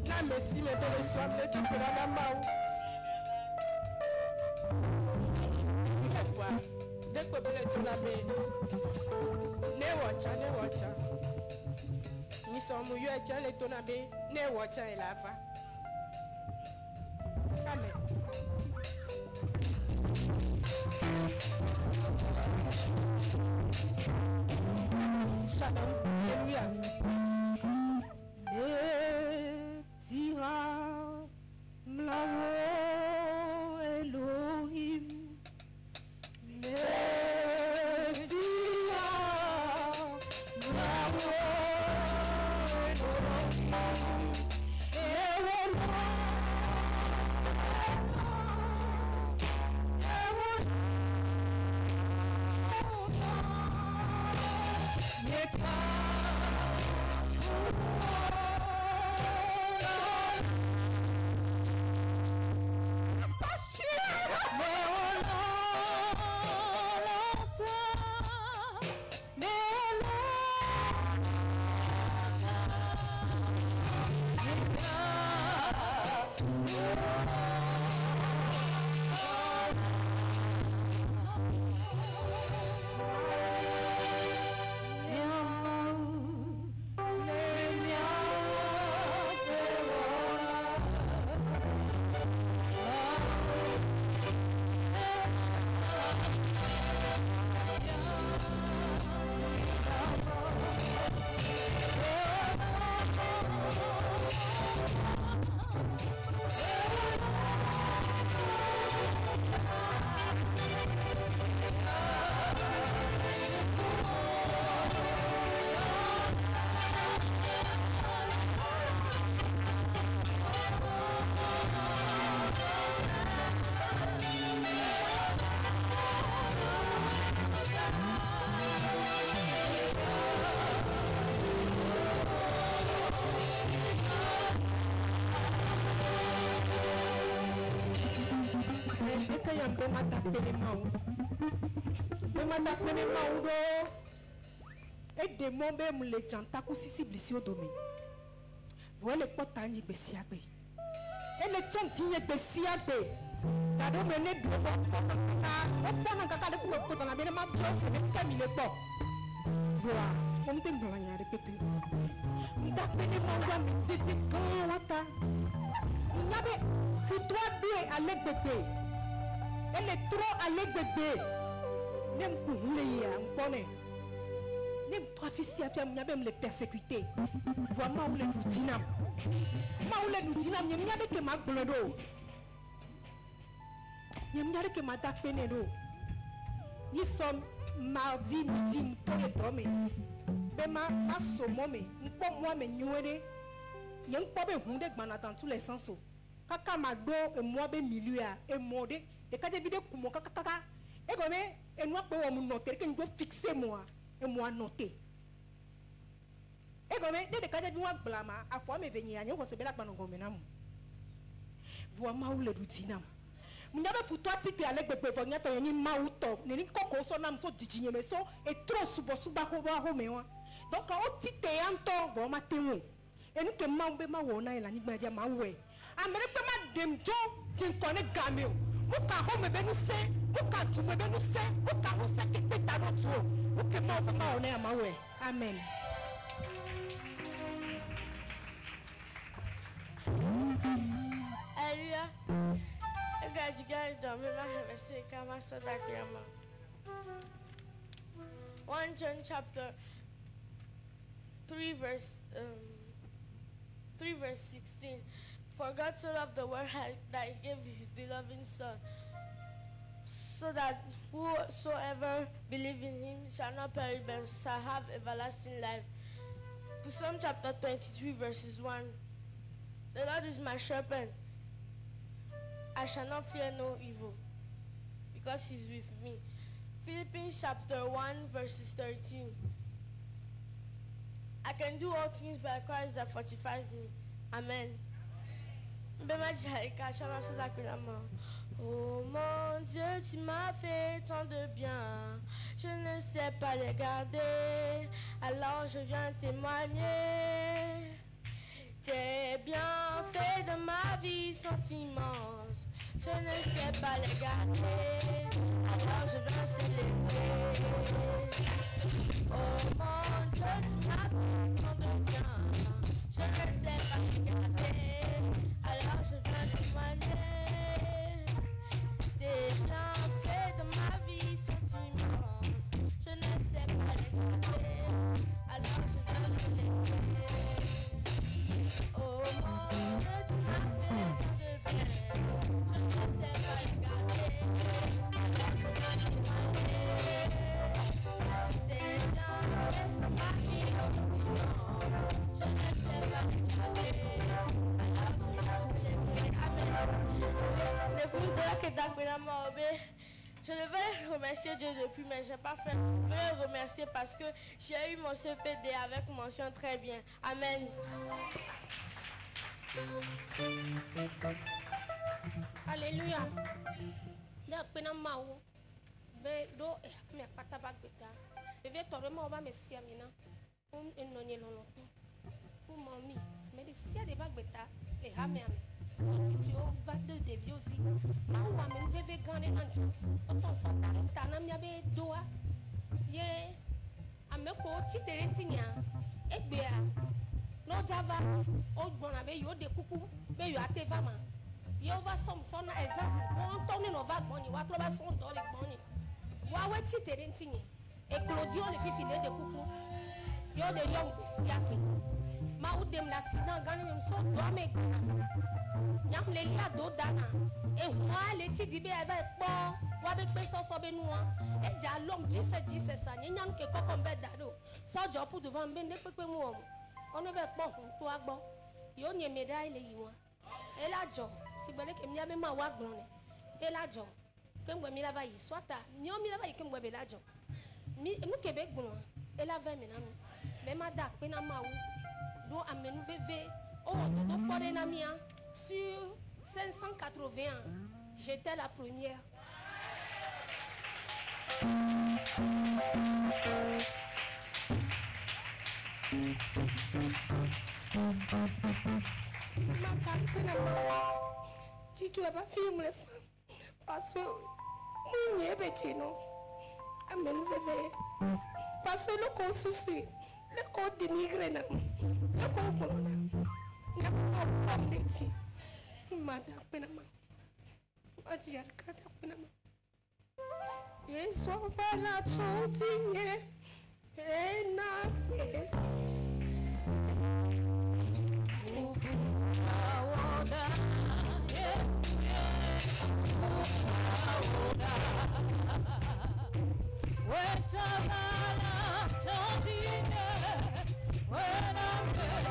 na mesi me bene so am le to gbera na mau Deko bele tuna be ne wacha ni so mu yo echa le tuna be ne wacha elafa kame Shalom hallelujah le tira mlawo Elohim Et des mots même les gens takou sisi blissio domaine. Vous les potanyi besiabe. Et les gens tiennent besiabe. Kado mene blobo opona kaka le kulo kota na bene ma biose me kamile po. Voilà, on te blanya de pepe. Nda pene mangwa mi tete kawata. Nyabe futwa bie avec bébé. Elle est trop avec bébé. Nem kuhule ya mpone. Nem profisia fiam nyabem le persécuter. Vraiment ou le lutinam. Ma ou le lutinam nyabe ke ma glodo. Nyamnyare ke ma tak penedo. Ni som mardi midi mto le tome. Be ma asomome. Mpo moi me nyuene. Yang po be hunde gmana dans tous les sens. Kaka ma do e moi be milieu e mode. E kaje vide kumo kaka. E gome e noa pe wo mu noter ke ngwe fixer moi. et moi noté. Et comme dès que j'ai vu un blâme, à quoi me venir à nous, c'est bien la panne au ménam. Vois ma ou le routine. M'avait pour toi tite avec bébé vonia ton ni mauto, ni coco son âme so digné mais so et trop suba homéo. Donc quand tite un temps, voit ma témoin. Et nous que maube ma wona et la nigma dia ma ouais. Amérique ma dem jo, tin connaît gamio. Muka home benu se, muka tu me benu se, muka ho se que peta no tu. Muke maube ma wona ma ouais. Amen. Alléluia. Gajiga dormi ma hevese kama sadaka yama. 1 John chapter 3 verse 16. For God so loved the world that he gave his beloved Son, so that whosoever believes in him shall not perish but shall have everlasting life. Psalm chapter 23 verses 1. The Lord is my shepherd. I shall not fear no evil, because he's with me. Philippians chapter 1 verses 13. I can do all things by Christ that fortifies me. Amen. Oh mon Dieu, tu m'as fait tant de bien, je ne sais pas les garder, alors je viens témoigner. Tes bienfaits de ma vie sont immenses, je ne sais pas les garder, alors je viens célébrer. Oh mon Dieu, tu m'as fait tant de bien, je ne sais pas les garder, alors je viens témoigner. Tes bienfaits de ma vie sont immenses, je ne sais pas les garder, alors je viens célébrer. Oh mon Dieu, tu m'as fait tant de bien, je ne sais pas les garder, alors je viens témoigner. Tes bienfaits de ma vie sont immenses, je ne sais pas les garder, alors je viens célébrer. Amen. Le groupe de la Kedak Benamaobe, je devais remercier Dieu depuis, mais je n'ai pas fait. Je veux le remercier parce que j'ai eu mon CPD avec mention très bien. Amen. Alléluia. Donc, Benamaou, do me pataba beta. Je vais te remercier, merci Amina. Pour une nonie longtemps. Pour mamie, mais si elle est pas beta, les hamers. Si tu vas de vieux dit, ma ou amène bébé gagner un jour. Au sens où t'as un ami avec doigt. Yé, ameko titerentinha. Et bien, no java, au bon avec yo de coucou, mais yo a te vama. Yo va son exemple. On tourne nos vagues boni, wa trouver son dans les boni. Wa ouais titerentinha. Et Claudio le fait filer de coucou. Yo de yom besiaki. Ma ou dem l'accident gagner même son doigt mais Yam le la do dana et moi le ti dibe avec bon wa be pe so be nu e ja long 10 ça ni nyam ke kokombe dado so jo pu devant be ne pepe mu o ono be pon fun to agbo yo ni médaille le yi won e la jo si bele ke mi abe ma wa gbon ne e la jo ke ngwe mi la va yi swata mi o mi la va yi ke ngwe be la jo mi nu ke be gbon e la 20 na mi me ma da pe na ma wu do amenu veve o do pore na mi an. Sur 581, j'étais la première. Si tu n'as pas filmé les femmes, parce que mon nez est petit, non? Amen, bébé. Parce que le corps souci, le corps dénigré, le corps colonel. Il n'y a pas de petit. Mada penama, matiar kata penama. Yesu bala chotinye, ena yes. Awoda, yes, yes. Awoda, weta bala chotinye, ena yes.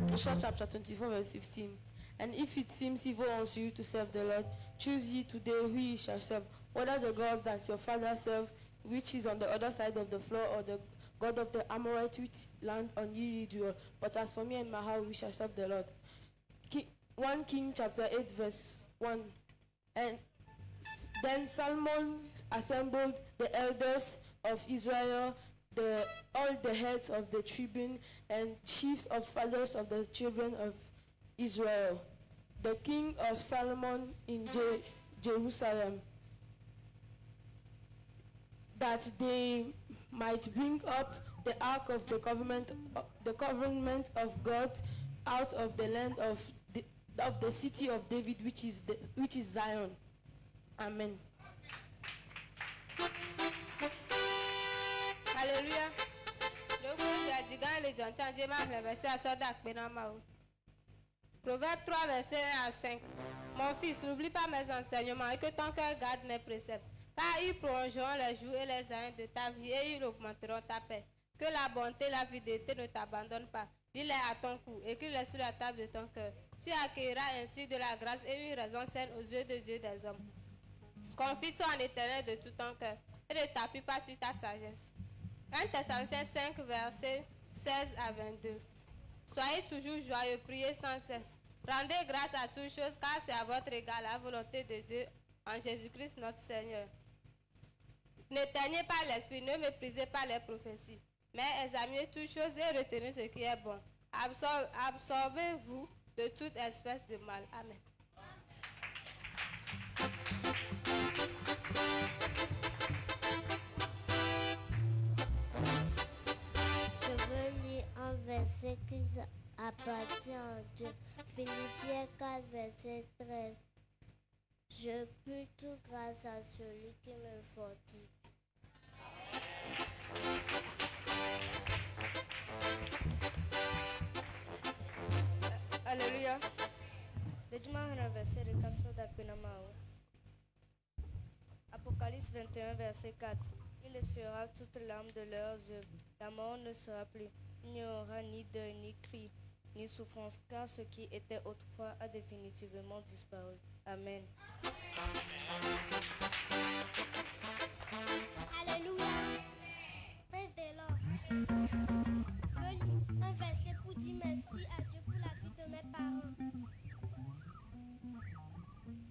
Joshua chapter 24 verse 15. And if it seems evil unto you to serve the Lord, choose ye today who ye shall serve, whether the God that your father served, which is on the other side of the floor, or the God of the Amorites, which land on ye dwell. But as for me and my house, we shall serve the Lord. 1 King chapter 8 verse 1. And then Solomon assembled the elders of Israel, all the heads of the tribune and chiefs of fathers of the children of Israel, the king of Solomon in Jerusalem, that they might bring up the ark of the covenant of God out of the land of the city of David, which is Zion. Amen. Alléluia. Le groupe a dit quand les gens entendent le verset à Soda Penamao. Proverbe 3, verset 1 à 5. Mon fils, n'oublie pas mes enseignements et que ton cœur garde mes préceptes. Car ils prolongeront les jours et les années de ta vie et ils augmenteront ta paix. Que la bonté et la fidélité ne t'abandonnent pas. Lis-les à ton cou, écris-les sur la table de ton cœur. Tu accueilleras ainsi de la grâce et une raison saine aux yeux de Dieu des hommes. Confie-toi en Éternel de tout ton cœur et ne t'appuie pas sur ta sagesse. 1 Thessaloniciens 5, versets 16 à 22. Soyez toujours joyeux, priez sans cesse. Rendez grâce à toutes choses, car c'est à votre égard la volonté de Dieu en Jésus-Christ notre Seigneur. N'éteignez pas l'esprit, ne méprisez pas les prophéties, mais examinez toutes choses et retenez ce qui est bon. Absorbez-vous de toute espèce de mal. Amen. Je veux lire un verset qui appartient à Dieu. Philippiens 4, verset 13. Je puis tout grâce à celui qui me fortifie. Alléluia. Le dimanche, un verset de Casso d'Apenamao. Apocalypse 21, verset 4. Il sera toute l'âme de leurs œuvres. La mort ne sera plus. Il n'y aura ni deuil, ni cri, ni souffrance, car ce qui était autrefois a définitivement disparu. Amen. Alléluia. Praise the Lord. Je lis un verset pour dire merci à Dieu pour la vie de mes parents.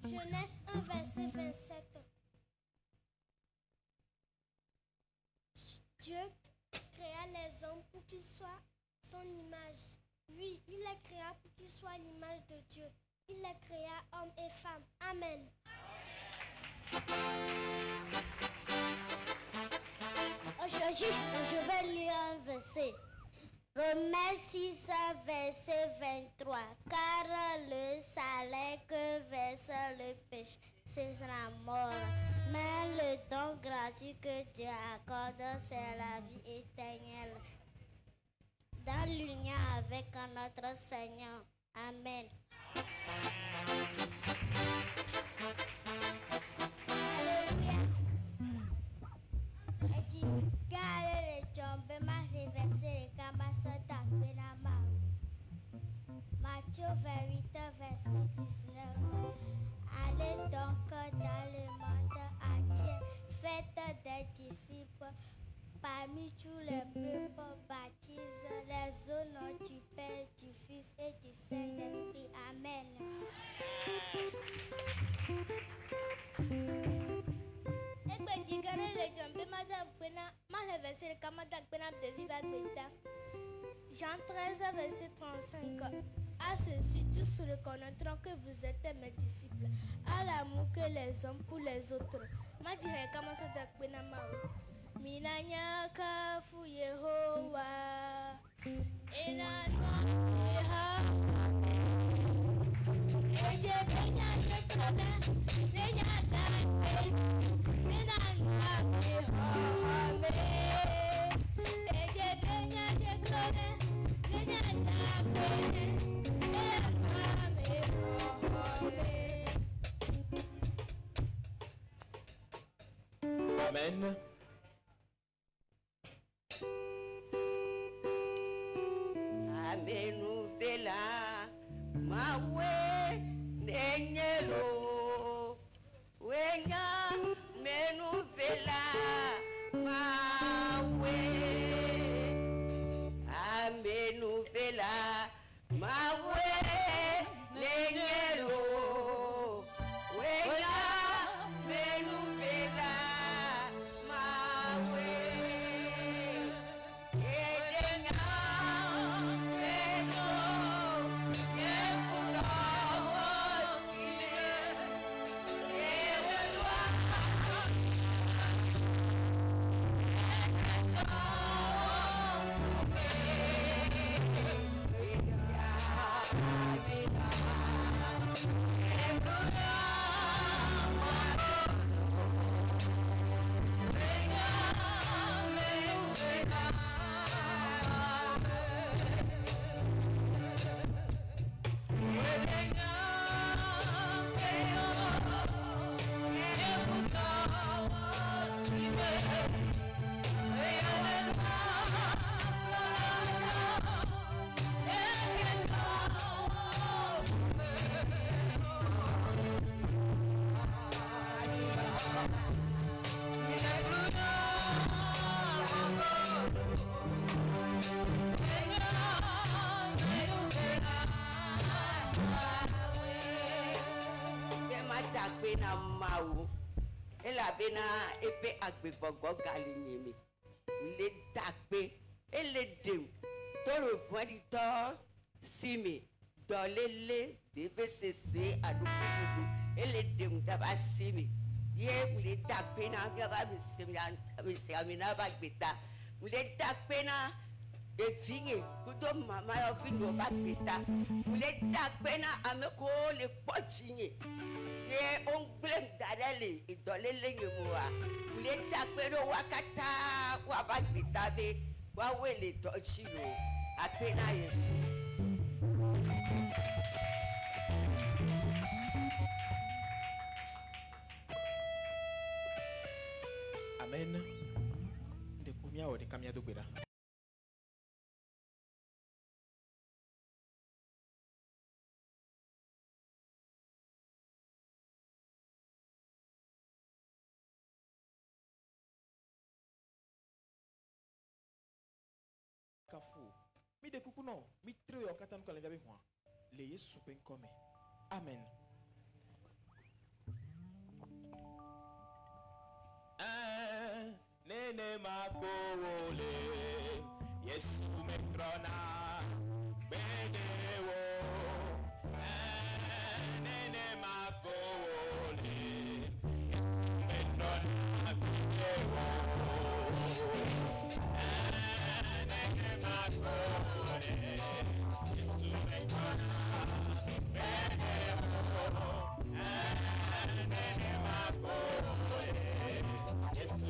Genèse 1, verset 27. Dieu créa les hommes pour qu'ils soient son image. Oui, il les créa pour qu'ils soient l'image de Dieu. Il les créa hommes et femmes. Amen. Aujourd'hui, je vais lire un verset. Romains 6, verset 23. Car le salaire que verse le péché, c'est la mort. Mais le don gratuit que Dieu accorde, c'est la vie éternelle. Dans l'union avec notre Seigneur. Amen. Alléluia. Elle dit, gare les jambes, ma reversée, kamasa takbenama. Matthieu 28, verset 19. Allez donc dans le monde entier, faites des disciples. Parmi tous les peuples, baptise les au nom du Père, du Fils et du Saint-Esprit. Amen. Jean 13, verset 35. À ceci, tous reconnaîtront que vous êtes mes disciples, à l'amour que les hommes pour les autres. Ma dirait comment ça t'appelle Minanya kafu Yehowa Inanwa Yeha Eje Benya Tekone Nenya Dape Minanya Yehowa Eje Benya Tekone Nenya Dape Amen. mawu elabena epe agbegbɔgbɔ gali nyeme le dakpe ele dem toro vɔɖitɔ sime dɔlele bebesese aɖukuɖuɖu ele dem daba sime ye le dakpe na miaba mesiami na ba gbeta le dakpe na evinye kudo mama yɔ vi no ba gbeta le dakpe na ame ko le kpɔtsi nye ye ongblem da ɖe le idɔlele nye moa le dakpe ɖo wa katã wa ba gbeta be wawoe le dɔtsi lo akpe na Yesu. Amen. De kumia o de kamia do gbeda. Kafu. Mi de kuku no. Mi tre yo katan ko le gabe ho. Le Yesu pen come. Amen. Nene makowole Yesu metrona bedewo nene makowole Yesu metrona bedewo nene makowole Yesu metrona bedewo nene makowole Yesu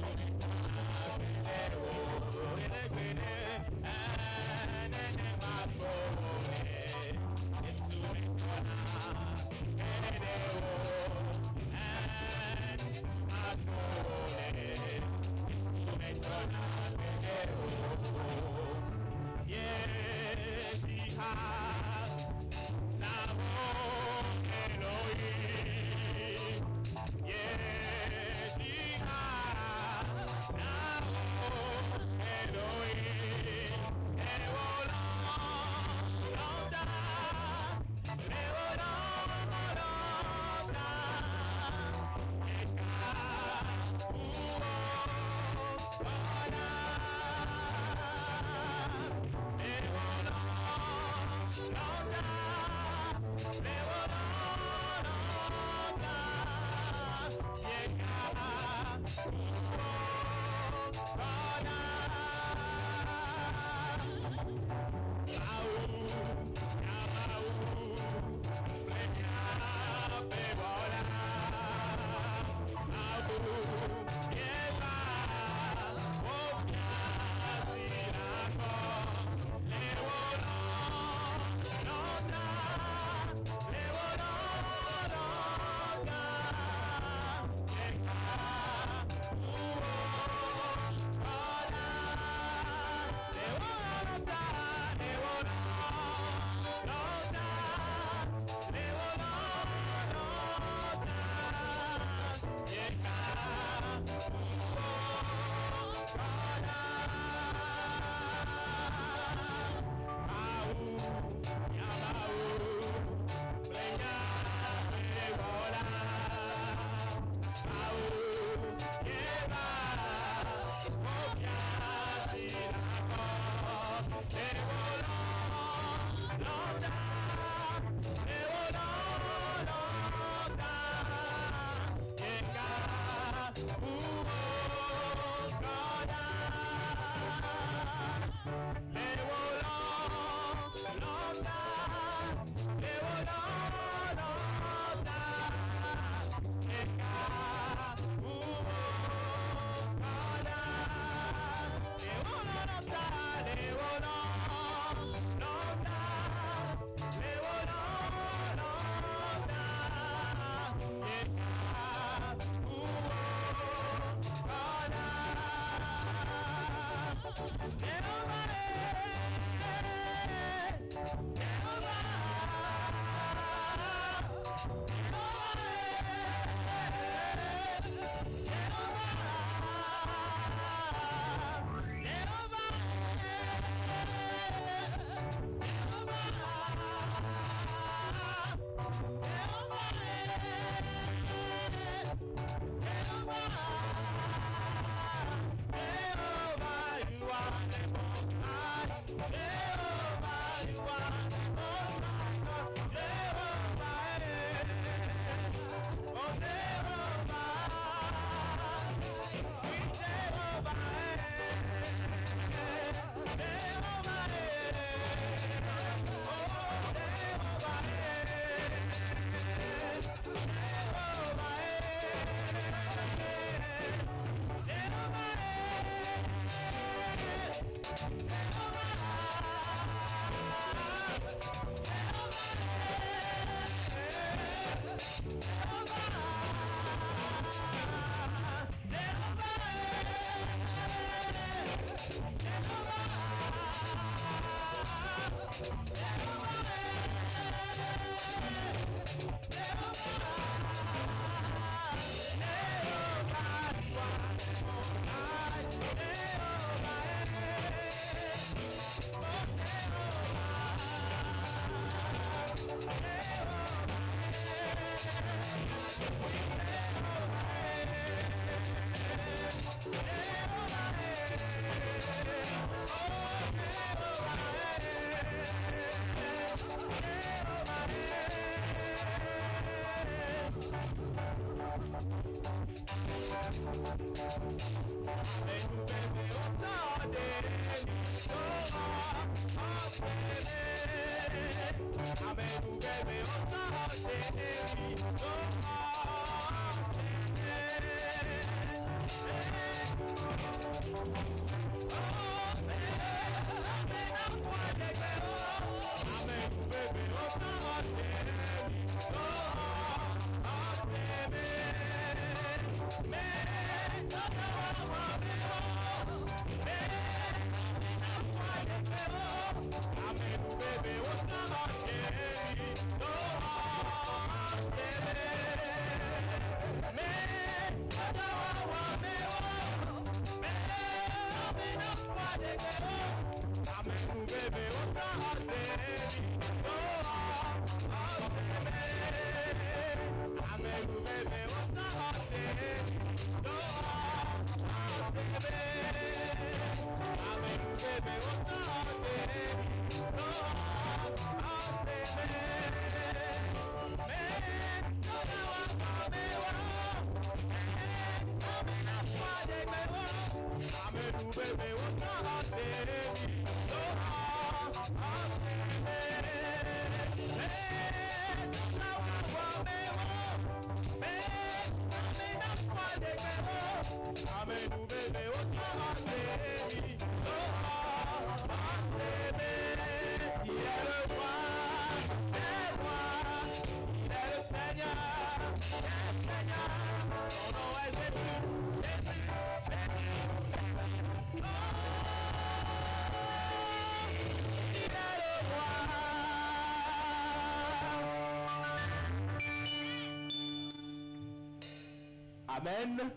Amen.